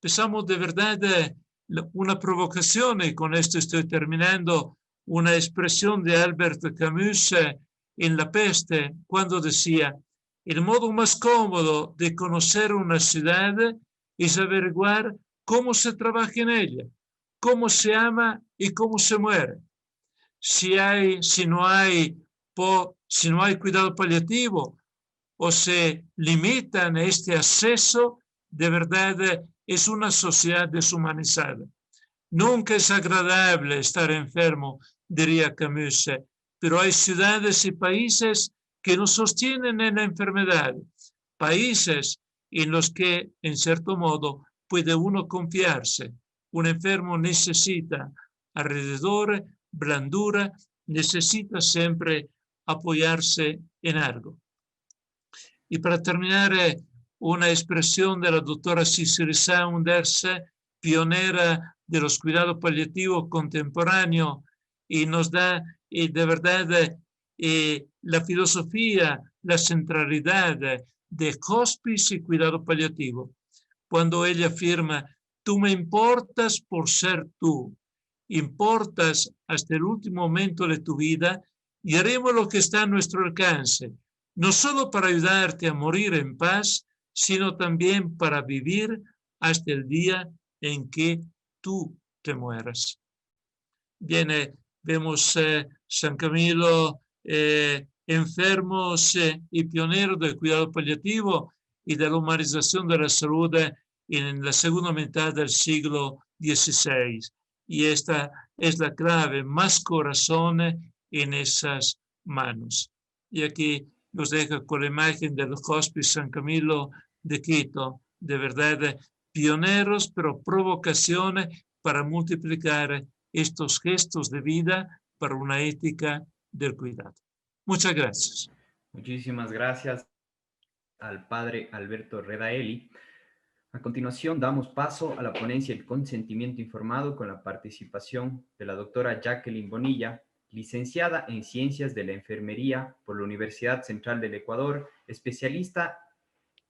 Pensamos de verdad una provocación, y con esto estoy terminando, una expresión de Albert Camus en La Peste, cuando decía: el modo más cómodo de conocer una ciudad es averiguar cómo se trabaja en ella, cómo se ama y cómo se muere. Si no hay cuidado paliativo o se limitan este acceso, de verdad es una sociedad deshumanizada. Nunca es agradable estar enfermo, diría Camus, pero hay ciudades y países que nos sostienen en la enfermedad, países en los que, en cierto modo, puede uno confiarse. Un enfermo necesita alrededor blandura, necesita siempre apoyarse en algo. Y para terminar, una expresión de la doctora Cicely Saunders, pionera de los cuidados paliativos contemporáneos, y nos da de verdad la filosofía, la centralidad de hospice y cuidado paliativo. Cuando ella afirma: tú me importas por ser tú, importas hasta el último momento de tu vida y haremos lo que está a nuestro alcance, no solo para ayudarte a morir en paz, sino también para vivir hasta el día en que tú te mueras. Bien, vemos San Camilo enfermos y pionero del cuidado paliativo y de la humanización de la salud en la segunda mitad del siglo XVI. y esta es la clave, más corazón en esas manos. Y aquí los dejo con la imagen del Hospice San Camilo de Quito, de verdad pioneros, pero provocaciones para multiplicar estos gestos de vida para una ética del cuidado. Muchas gracias. Muchísimas gracias al padre Alberto Redaeli. A continuación, damos paso a la ponencia del consentimiento informado con la participación de la doctora Jacqueline Bonilla, licenciada en Ciencias de la Enfermería por la Universidad Central del Ecuador, especialista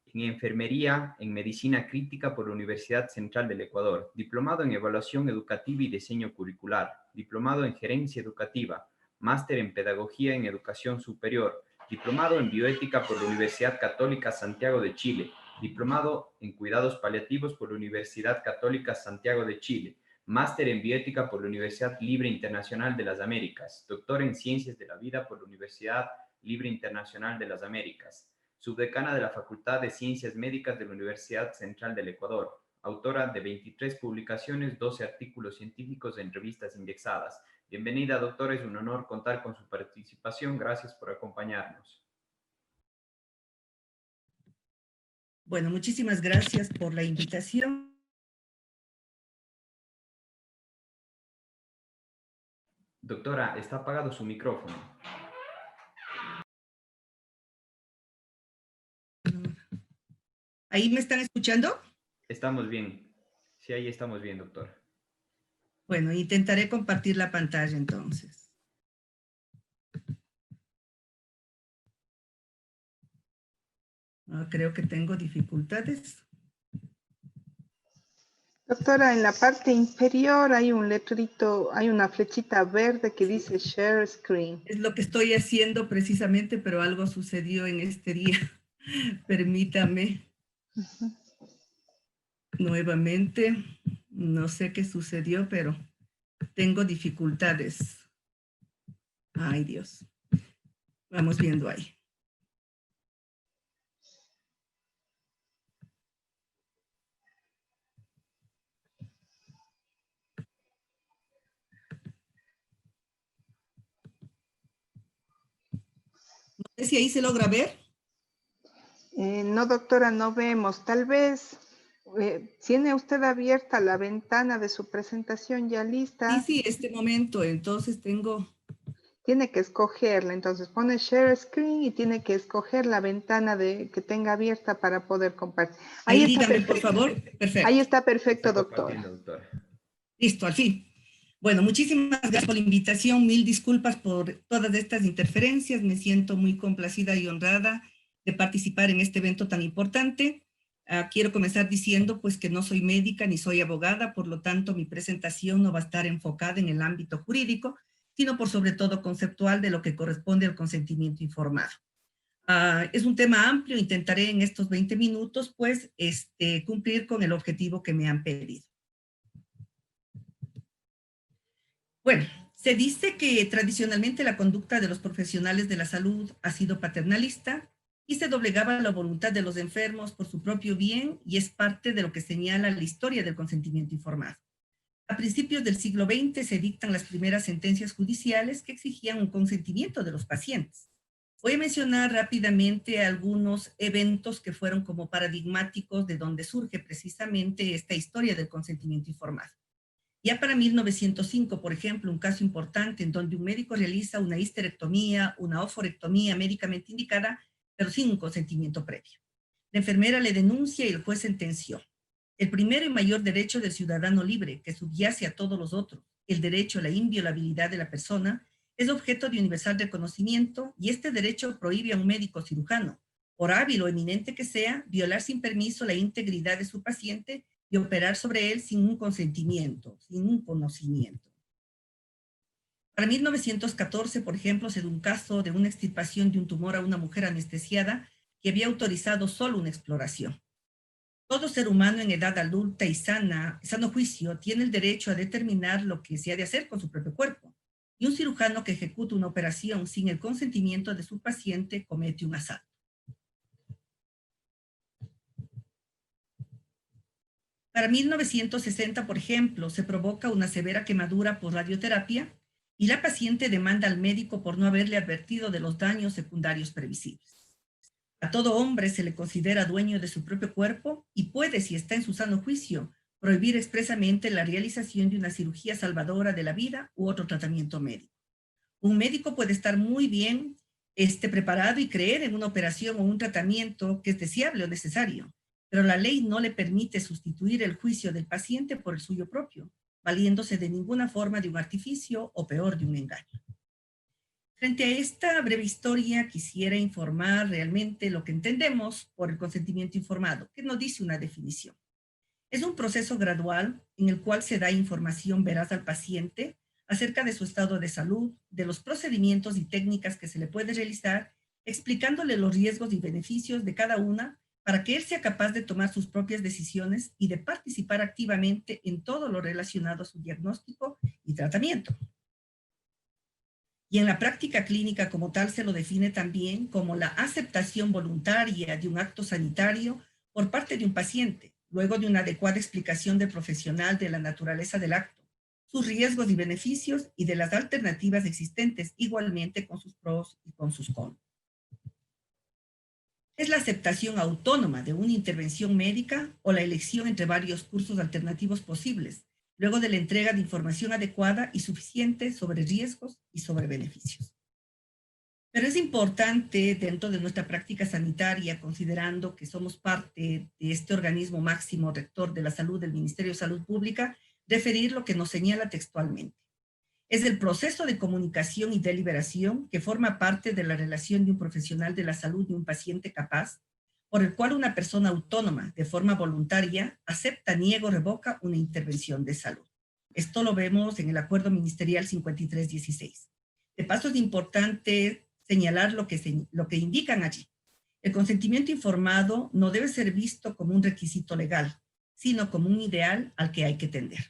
en Enfermería en Medicina Crítica por la Universidad Central del Ecuador, diplomado en Evaluación Educativa y Diseño Curricular, diplomado en Gerencia Educativa, máster en Pedagogía en Educación Superior, diplomado en Bioética por la Universidad Católica Santiago de Chile, diplomado en Cuidados Paliativos por la Universidad Católica Santiago de Chile, máster en Bioética por la Universidad Libre Internacional de las Américas, doctor en Ciencias de la Vida por la Universidad Libre Internacional de las Américas, subdecana de la Facultad de Ciencias Médicas de la Universidad Central del Ecuador, autora de 23 publicaciones, 12 artículos científicos en revistas indexadas. Bienvenida, doctora, es un honor contar con su participación. Gracias por acompañarnos. Bueno, muchísimas gracias por la invitación. Doctora, está apagado su micrófono. ¿Ahí me están escuchando? Estamos bien. Sí, ahí estamos bien, doctora. Bueno, intentaré compartir la pantalla entonces. Creo que tengo dificultades. Doctora, en la parte inferior hay un letrito, hay una flechita verde que dice Share Screen. Es lo que estoy haciendo precisamente, pero algo sucedió en este día. Permítame. Nuevamente, no sé qué sucedió, pero tengo dificultades. Ay, Dios. Vamos viendo ahí. No sé si ahí se logra ver. No, doctora, no vemos. Tal vez tiene usted abierta la ventana de su presentación ya lista. Sí, este momento. Entonces tengo... Tiene que escogerla. Entonces pone Share Screen y tiene que escoger la ventana que tenga abierta para poder compartir. Ahí dígame, por favor. Perfecto. Ahí está perfecto, doctora. Listo, al fin. Bueno, muchísimas gracias por la invitación. Mil disculpas por todas estas interferencias. Me siento muy complacida y honrada de participar en este evento tan importante. Quiero comenzar diciendo pues que no soy médica ni soy abogada, por lo tanto mi presentación no va a estar enfocada en el ámbito jurídico, sino por sobre todo conceptual de lo que corresponde al consentimiento informado. Es un tema amplio, intentaré en estos 20 minutos pues cumplir con el objetivo que me han pedido. Bueno, se dice que tradicionalmente la conducta de los profesionales de la salud ha sido paternalista y se doblegaba la voluntad de los enfermos por su propio bien, y es parte de lo que señala la historia del consentimiento informado. A principios del siglo XX se dictan las primeras sentencias judiciales que exigían un consentimiento de los pacientes. Voy a mencionar rápidamente algunos eventos que fueron como paradigmáticos de donde surge precisamente esta historia del consentimiento informado. Ya para 1905, por ejemplo, un caso importante en donde un médico realiza una histerectomía, una oforectomía médicamente indicada, pero sin un consentimiento previo. La enfermera le denuncia y el juez sentenció. El primero y mayor derecho del ciudadano libre, que subyace a todos los otros, el derecho a la inviolabilidad de la persona, es objeto de universal reconocimiento, y este derecho prohíbe a un médico cirujano, por hábil o eminente que sea, violar sin permiso la integridad de su paciente y operar sobre él sin un consentimiento, sin un conocimiento. Para 1914, por ejemplo, se dio un caso de una extirpación de un tumor a una mujer anestesiada que había autorizado solo una exploración. Todo ser humano en edad adulta y sano juicio tiene el derecho a determinar lo que se ha de hacer con su propio cuerpo. Y un cirujano que ejecuta una operación sin el consentimiento de su paciente comete un asalto. Para 1960, por ejemplo, se provoca una severa quemadura por radioterapia y la paciente demanda al médico por no haberle advertido de los daños secundarios previsibles. A todo hombre se le considera dueño de su propio cuerpo y puede, si está en su sano juicio, prohibir expresamente la realización de una cirugía salvadora de la vida u otro tratamiento médico. Un médico puede estar muy bien preparado y creer en una operación o un tratamiento que es deseable o necesario, pero la ley no le permite sustituir el juicio del paciente por el suyo propio, valiéndose de ninguna forma de un artificio o peor de un engaño. Frente a esta breve historia, quisiera informar realmente lo que entendemos por el consentimiento informado, que nos dice una definición. Es un proceso gradual en el cual se da información veraz al paciente acerca de su estado de salud, de los procedimientos y técnicas que se le puede realizar, explicándole los riesgos y beneficios de cada una para que él sea capaz de tomar sus propias decisiones y de participar activamente en todo lo relacionado a su diagnóstico y tratamiento. Y en la práctica clínica como tal se lo define también como la aceptación voluntaria de un acto sanitario por parte de un paciente, luego de una adecuada explicación del profesional de la naturaleza del acto, sus riesgos y beneficios y de las alternativas existentes, igualmente con sus pros y con sus contras. Es la aceptación autónoma de una intervención médica o la elección entre varios cursos alternativos posibles, luego de la entrega de información adecuada y suficiente sobre riesgos y sobre beneficios. Pero es importante dentro de nuestra práctica sanitaria, considerando que somos parte de este organismo máximo rector de la salud del Ministerio de Salud Pública, referir lo que nos señala textualmente. Es el proceso de comunicación y deliberación que forma parte de la relación de un profesional de la salud y un paciente capaz, por el cual una persona autónoma, de forma voluntaria, acepta, niega o revoca una intervención de salud. Esto lo vemos en el Acuerdo Ministerial 5316. De paso, es importante señalar lo que indican allí. El consentimiento informado no debe ser visto como un requisito legal, sino como un ideal al que hay que tender.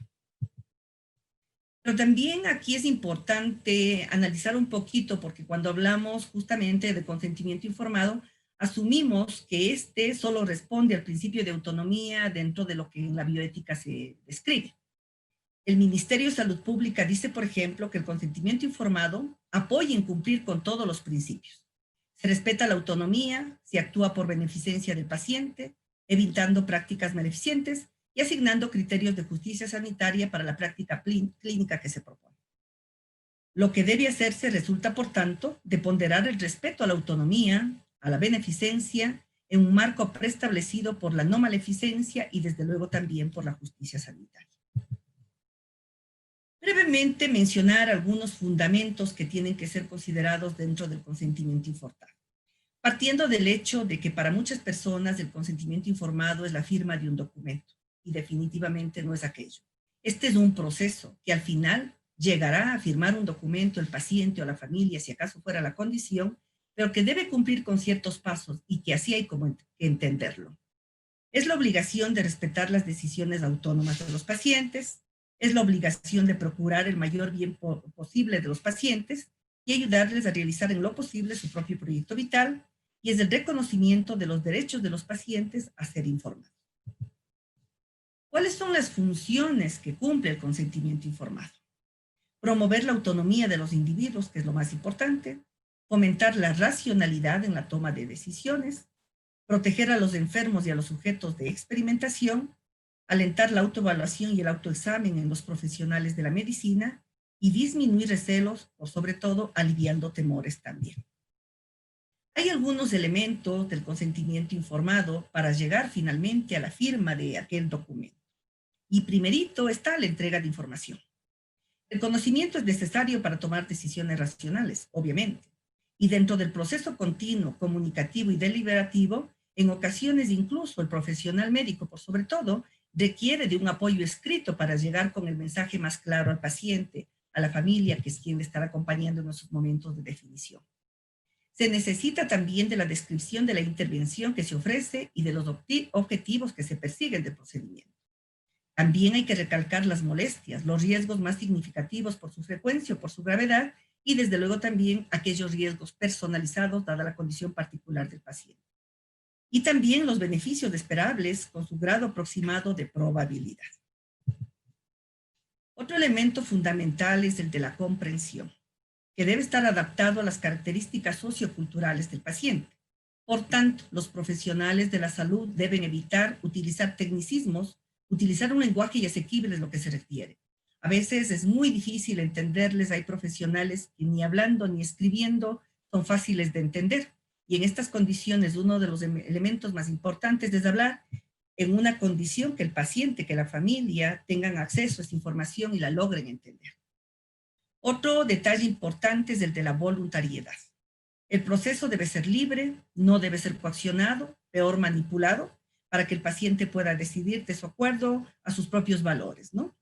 Pero también aquí es importante analizar un poquito, porque cuando hablamos justamente de consentimiento informado, asumimos que este solo responde al principio de autonomía dentro de lo que en la bioética se describe. El Ministerio de Salud Pública dice, por ejemplo, que el consentimiento informado apoya en cumplir con todos los principios. Se respeta la autonomía, se actúa por beneficencia del paciente, evitando prácticas maleficientes y asignando criterios de justicia sanitaria para la práctica clínica que se propone. Lo que debe hacerse resulta, por tanto, de ponderar el respeto a la autonomía, a la beneficencia, en un marco preestablecido por la no maleficencia y desde luego también por la justicia sanitaria. Brevemente mencionar algunos fundamentos que tienen que ser considerados dentro del consentimiento informado. Partiendo del hecho de que para muchas personas el consentimiento informado es la firma de un documento, y definitivamente no es aquello. Este es un proceso que al final llegará a firmar un documento el paciente o la familia, si acaso fuera la condición, pero que debe cumplir con ciertos pasos y que así hay como que entenderlo. Es la obligación de respetar las decisiones autónomas de los pacientes, es la obligación de procurar el mayor bien posible de los pacientes y ayudarles a realizar en lo posible su propio proyecto vital, y es el reconocimiento de los derechos de los pacientes a ser informados. ¿Cuáles son las funciones que cumple el consentimiento informado? Promover la autonomía de los individuos, que es lo más importante, fomentar la racionalidad en la toma de decisiones, proteger a los enfermos y a los sujetos de experimentación, alentar la autoevaluación y el autoexamen en los profesionales de la medicina y disminuir recelos o sobre todo aliviando temores también. Hay algunos elementos del consentimiento informado para llegar finalmente a la firma de aquel documento. Y primerito está la entrega de información. El conocimiento es necesario para tomar decisiones racionales, obviamente. Y dentro del proceso continuo, comunicativo y deliberativo, en ocasiones incluso el profesional médico, por sobre todo, requiere de un apoyo escrito para llegar con el mensaje más claro al paciente, a la familia, que es quien le estará acompañando en esos momentos de definición. Se necesita también de la descripción de la intervención que se ofrece y de los objetivos que se persiguen del procedimiento. También hay que recalcar las molestias, los riesgos más significativos por su frecuencia o por su gravedad, y desde luego también aquellos riesgos personalizados dada la condición particular del paciente. y también los beneficios esperables con su grado aproximado de probabilidad. Otro elemento fundamental es el de la comprensión, que debe estar adaptado a las características socioculturales del paciente. Por tanto, los profesionales de la salud deben evitar utilizar tecnicismos, utilizar un lenguaje asequible es lo que se requiere. A veces es muy difícil entenderles, hay profesionales que ni hablando ni escribiendo son fáciles de entender. Y en estas condiciones, uno de los elementos más importantes es hablar en una condición que el paciente, que la familia tengan acceso a esta información y la logren entender. Otro detalle importante es el de la voluntariedad. El proceso debe ser libre, no debe ser coaccionado, peor manipulado, para que el paciente pueda decidir de su acuerdo a sus propios valores, ¿no?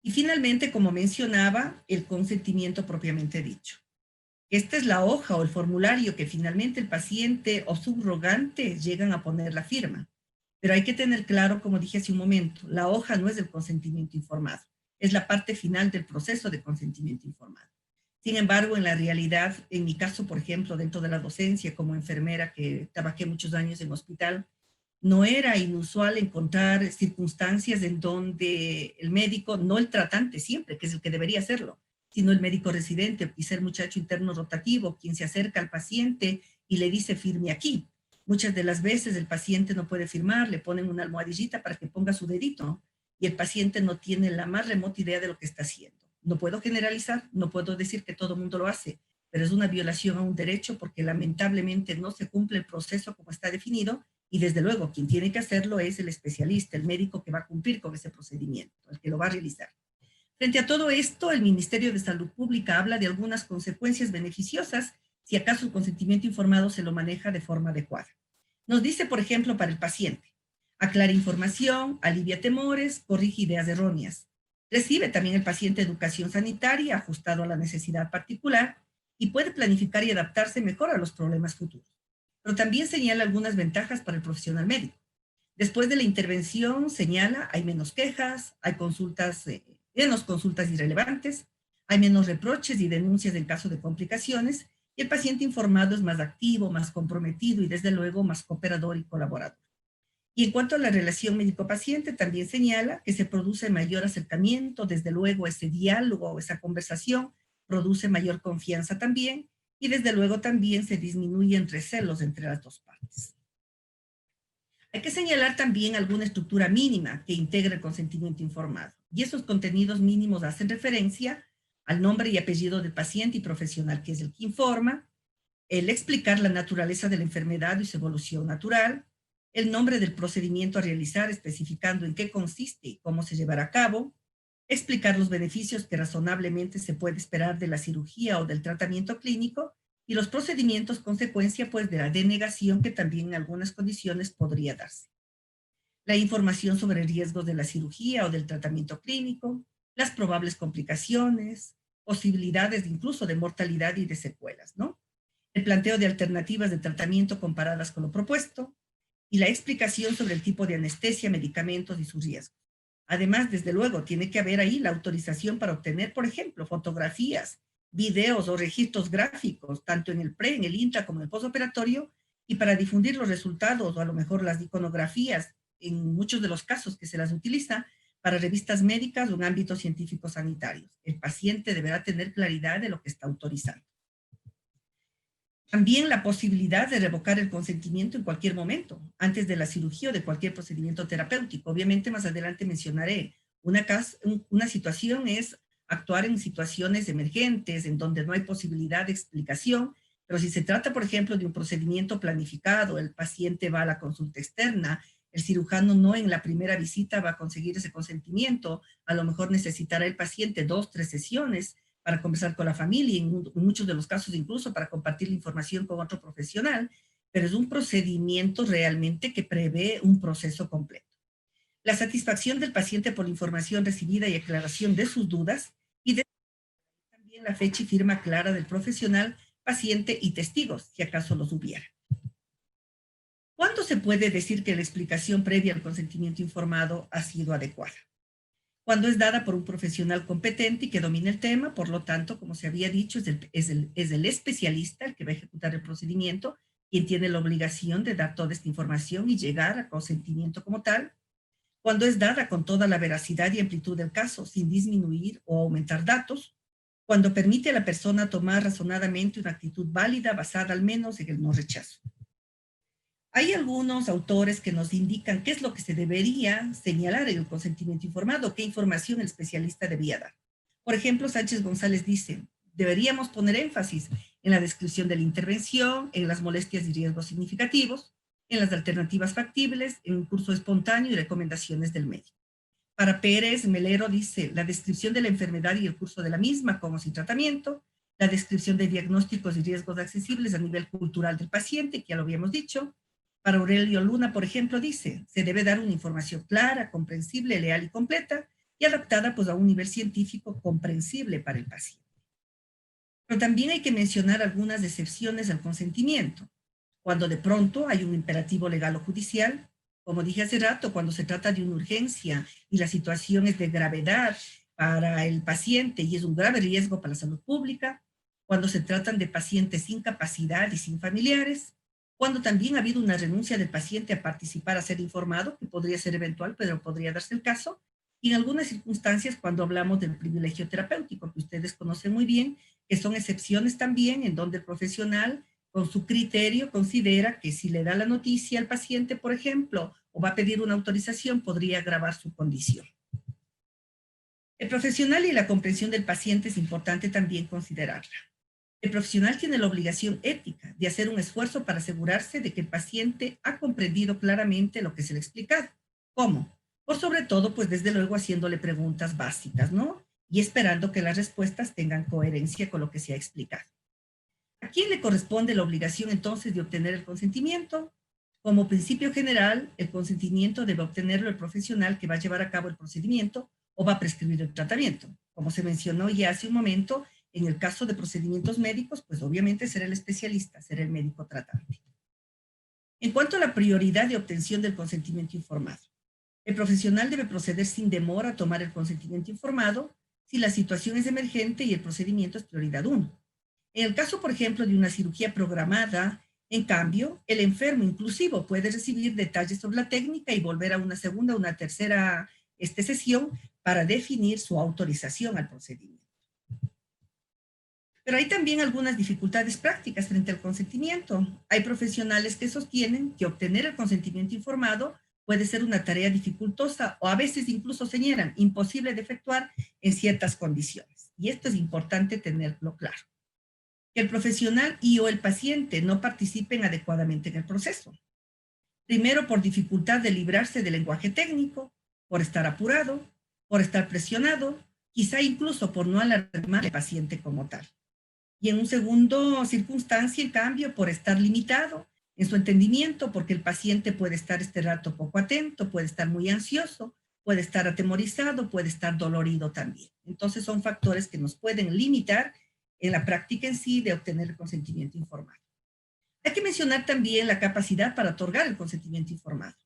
Y finalmente, como mencionaba, el consentimiento propiamente dicho. Esta es la hoja o el formulario que finalmente el paciente o subrogante llegan a poner la firma. Pero hay que tener claro, como dije hace un momento, la hoja no es el consentimiento informado, es la parte final del proceso de consentimiento informado. Sin embargo, en la realidad, en mi caso, por ejemplo, dentro de la docencia como enfermera que trabajé muchos años en hospital, no era inusual encontrar circunstancias en donde el médico, no el tratante siempre, que es el que debería hacerlo, sino el médico residente y ser muchacho interno rotativo, quien se acerca al paciente y le dice firme aquí. Muchas de las veces el paciente no puede firmar, le ponen una almohadillita para que ponga su dedito y el paciente no tiene la más remota idea de lo que está haciendo. No puedo generalizar, no puedo decir que todo el mundo lo hace, pero es una violación a un derecho porque lamentablemente no se cumple el proceso como está definido y desde luego quien tiene que hacerlo es el especialista, el médico que va a cumplir con ese procedimiento, el que lo va a realizar. Frente a todo esto, el Ministerio de Salud Pública habla de algunas consecuencias beneficiosas si acaso el consentimiento informado se lo maneja de forma adecuada. Nos dice, por ejemplo, para el paciente, aclara información, alivia temores, corrige ideas erróneas. Recibe también el paciente educación sanitaria ajustado a la necesidad particular y puede planificar y adaptarse mejor a los problemas futuros. Pero también señala algunas ventajas para el profesional médico. Después de la intervención, señala, hay menos quejas, hay menos consultas irrelevantes, hay menos reproches y denuncias en caso de complicaciones, y el paciente informado es más activo, más comprometido y desde luego más cooperador y colaborador. Y en cuanto a la relación médico-paciente, también señala que se produce mayor acercamiento, desde luego ese diálogo o esa conversación produce mayor confianza también, y desde luego también se disminuyen recelos entre las dos partes. Hay que señalar también alguna estructura mínima que integre el consentimiento informado. Y esos contenidos mínimos hacen referencia al nombre y apellido del paciente y profesional, que es el que informa, el explicar la naturaleza de la enfermedad y su evolución natural, el nombre del procedimiento a realizar, especificando en qué consiste y cómo se llevará a cabo, explicar los beneficios que razonablemente se puede esperar de la cirugía o del tratamiento clínico, y los procedimientos consecuencia pues de la denegación que también en algunas condiciones podría darse. La información sobre riesgos de la cirugía o del tratamiento clínico, las probables complicaciones, posibilidades incluso de mortalidad y de secuelas, ¿no? El planteo de alternativas de tratamiento comparadas con lo propuesto y la explicación sobre el tipo de anestesia, medicamentos y sus riesgos. Además, desde luego, tiene que haber ahí la autorización para obtener, por ejemplo, fotografías, videos o registros gráficos, tanto en el pre, en el intra como en el postoperatorio, y para difundir los resultados o a lo mejor las iconografías, en muchos de los casos que se las utiliza, para revistas médicas o en ámbitos científicos sanitarios. El paciente deberá tener claridad de lo que está autorizando. También la posibilidad de revocar el consentimiento en cualquier momento, antes de la cirugía o de cualquier procedimiento terapéutico. Obviamente más adelante mencionaré una situación es actuar en situaciones emergentes en donde no hay posibilidad de explicación, pero si se trata, por ejemplo, de un procedimiento planificado, el paciente va a la consulta externa, el cirujano no en la primera visita va a conseguir ese consentimiento, a lo mejor necesitará el paciente 2, 3 sesiones para conversar con la familia, en muchos de los casos incluso para compartir la información con otro profesional, pero es un procedimiento realmente que prevé un proceso completo. La satisfacción del paciente por la información recibida y aclaración de sus dudas, y también la fecha y firma clara del profesional, paciente y testigos, si acaso los hubiera. ¿Cuándo se puede decir que la explicación previa al consentimiento informado ha sido adecuada? Cuando es dada por un profesional competente y que domina el tema, por lo tanto, como se había dicho, es el especialista el que va a ejecutar el procedimiento, quien tiene la obligación de dar toda esta información y llegar a consentimiento como tal, cuando es dada con toda la veracidad y amplitud del caso, sin disminuir o aumentar datos, cuando permite a la persona tomar razonadamente una actitud válida basada al menos en el no rechazo. Hay algunos autores que nos indican qué es lo que se debería señalar en el consentimiento informado, qué información el especialista debía dar. Por ejemplo, Sánchez González dice, deberíamos poner énfasis en la descripción de la intervención, en las molestias y riesgos significativos, en las alternativas factibles, en un curso espontáneo y recomendaciones del médico. Para Pérez, Melero dice, la descripción de la enfermedad y el curso de la misma, como sin tratamiento, la descripción de diagnósticos y riesgos accesibles a nivel cultural del paciente, que ya lo habíamos dicho. Para Aurelio Luna, por ejemplo, dice, se debe dar una información clara, comprensible, leal y completa, y adaptada pues, a un nivel científico comprensible para el paciente. Pero también hay que mencionar algunas excepciones al consentimiento. Cuando de pronto hay un imperativo legal o judicial, como dije hace rato, cuando se trata de una urgencia y la situación es de gravedad para el paciente y es un grave riesgo para la salud pública, cuando se tratan de pacientes sin capacidad y sin familiares, cuando también ha habido una renuncia del paciente a participar, a ser informado, que podría ser eventual, pero podría darse el caso, y en algunas circunstancias cuando hablamos del privilegio terapéutico, que ustedes conocen muy bien, que son excepciones también en donde el profesional con su criterio considera que si le da la noticia al paciente, por ejemplo, o va a pedir una autorización, podría agravar su condición. El profesional y la comprensión del paciente es importante también considerarla. El profesional tiene la obligación ética de hacer un esfuerzo para asegurarse de que el paciente ha comprendido claramente lo que se le ha explicado. ¿Cómo? Por sobre todo, pues desde luego haciéndole preguntas básicas, ¿no? Y esperando que las respuestas tengan coherencia con lo que se ha explicado. ¿A quién le corresponde la obligación entonces de obtener el consentimiento? Como principio general, el consentimiento debe obtenerlo el profesional que va a llevar a cabo el procedimiento o va a prescribir el tratamiento. Como se mencionó ya hace un momento, en el caso de procedimientos médicos, pues obviamente será el especialista, será el médico tratante. En cuanto a la prioridad de obtención del consentimiento informado, el profesional debe proceder sin demora a tomar el consentimiento informado si la situación es emergente y el procedimiento es prioridad 1. En el caso, por ejemplo, de una cirugía programada, en cambio, el enfermo inclusive puede recibir detalles sobre la técnica y volver a una segunda o una tercera sesión para definir su autorización al procedimiento. Pero hay también algunas dificultades prácticas frente al consentimiento. Hay profesionales que sostienen que obtener el consentimiento informado puede ser una tarea dificultosa o a veces incluso señalan imposible de efectuar en ciertas condiciones. Y esto es importante tenerlo claro. Que el profesional y o el paciente no participen adecuadamente en el proceso. Primero, por dificultad de librarse del lenguaje técnico, por estar apurado, por estar presionado, quizá incluso por no alarmar al paciente como tal. Y en un segundo circunstancia, en cambio, por estar limitado en su entendimiento, porque el paciente puede estar este rato poco atento, puede estar muy ansioso, puede estar atemorizado, puede estar dolorido también. Entonces son factores que nos pueden limitar en la práctica en sí de obtener el consentimiento informado. Hay que mencionar también la capacidad para otorgar el consentimiento informado.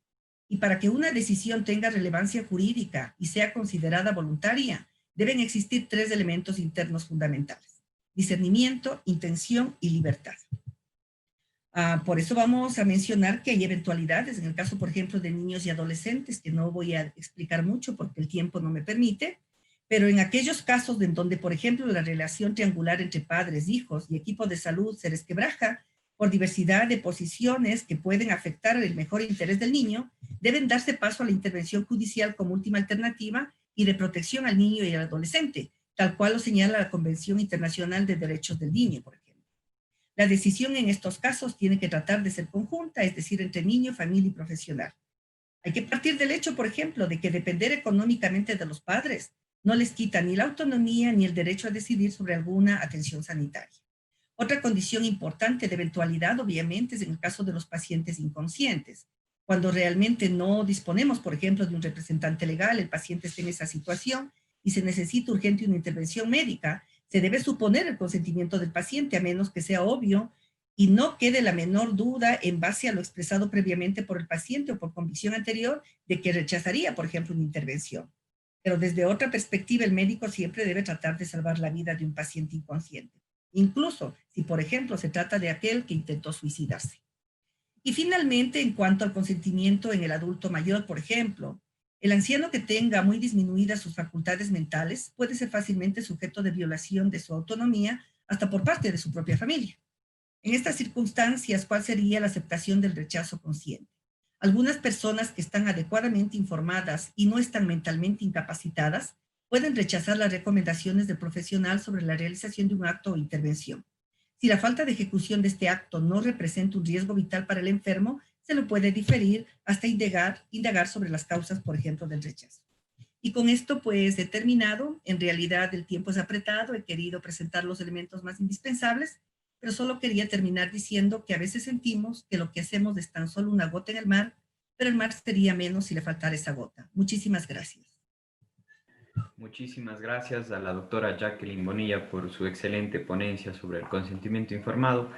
Y para que una decisión tenga relevancia jurídica y sea considerada voluntaria, deben existir 3 elementos internos fundamentales: discernimiento, intención y libertad. Por eso vamos a mencionar que hay eventualidades, en el caso, por ejemplo, de niños y adolescentes, que no voy a explicar mucho porque el tiempo no me permite, pero en aquellos casos en donde, por ejemplo, la relación triangular entre padres, hijos y equipo de salud se resquebraja por diversidad de posiciones que pueden afectar el mejor interés del niño, deben darse paso a la intervención judicial como última alternativa y de protección al niño y al adolescente, tal cual lo señala la Convención Internacional de Derechos del Niño, por ejemplo. La decisión en estos casos tiene que tratar de ser conjunta, es decir, entre niño, familia y profesional. Hay que partir del hecho, por ejemplo, de que depender económicamente de los padres no les quita ni la autonomía ni el derecho a decidir sobre alguna atención sanitaria. Otra condición importante de eventualidad, obviamente, es en el caso de los pacientes inconscientes. Cuando realmente no disponemos, por ejemplo, de un representante legal, el paciente está en esa situación y se necesita urgente una intervención médica, se debe suponer el consentimiento del paciente, a menos que sea obvio y no quede la menor duda en base a lo expresado previamente por el paciente o por convicción anterior de que rechazaría, por ejemplo, una intervención. Pero desde otra perspectiva, el médico siempre debe tratar de salvar la vida de un paciente inconsciente, incluso si, por ejemplo, se trata de aquel que intentó suicidarse. Y finalmente, en cuanto al consentimiento en el adulto mayor, por ejemplo, el anciano que tenga muy disminuidas sus facultades mentales puede ser fácilmente sujeto de violación de su autonomía hasta por parte de su propia familia. En estas circunstancias, ¿cuál sería la aceptación del rechazo consciente? Algunas personas que están adecuadamente informadas y no están mentalmente incapacitadas pueden rechazar las recomendaciones del profesional sobre la realización de un acto o intervención. Si la falta de ejecución de este acto no representa un riesgo vital para el enfermo, se lo puede diferir hasta indagar sobre las causas, por ejemplo, del rechazo. Y con esto, pues, he terminado. En realidad, el tiempo es apretado. He querido presentar los elementos más indispensables, pero solo quería terminar diciendo que a veces sentimos que lo que hacemos es tan solo una gota en el mar, pero el mar sería menos si le faltara esa gota. Muchísimas gracias. Muchísimas gracias a la doctora Jacqueline Bonilla por su excelente ponencia sobre el consentimiento informado.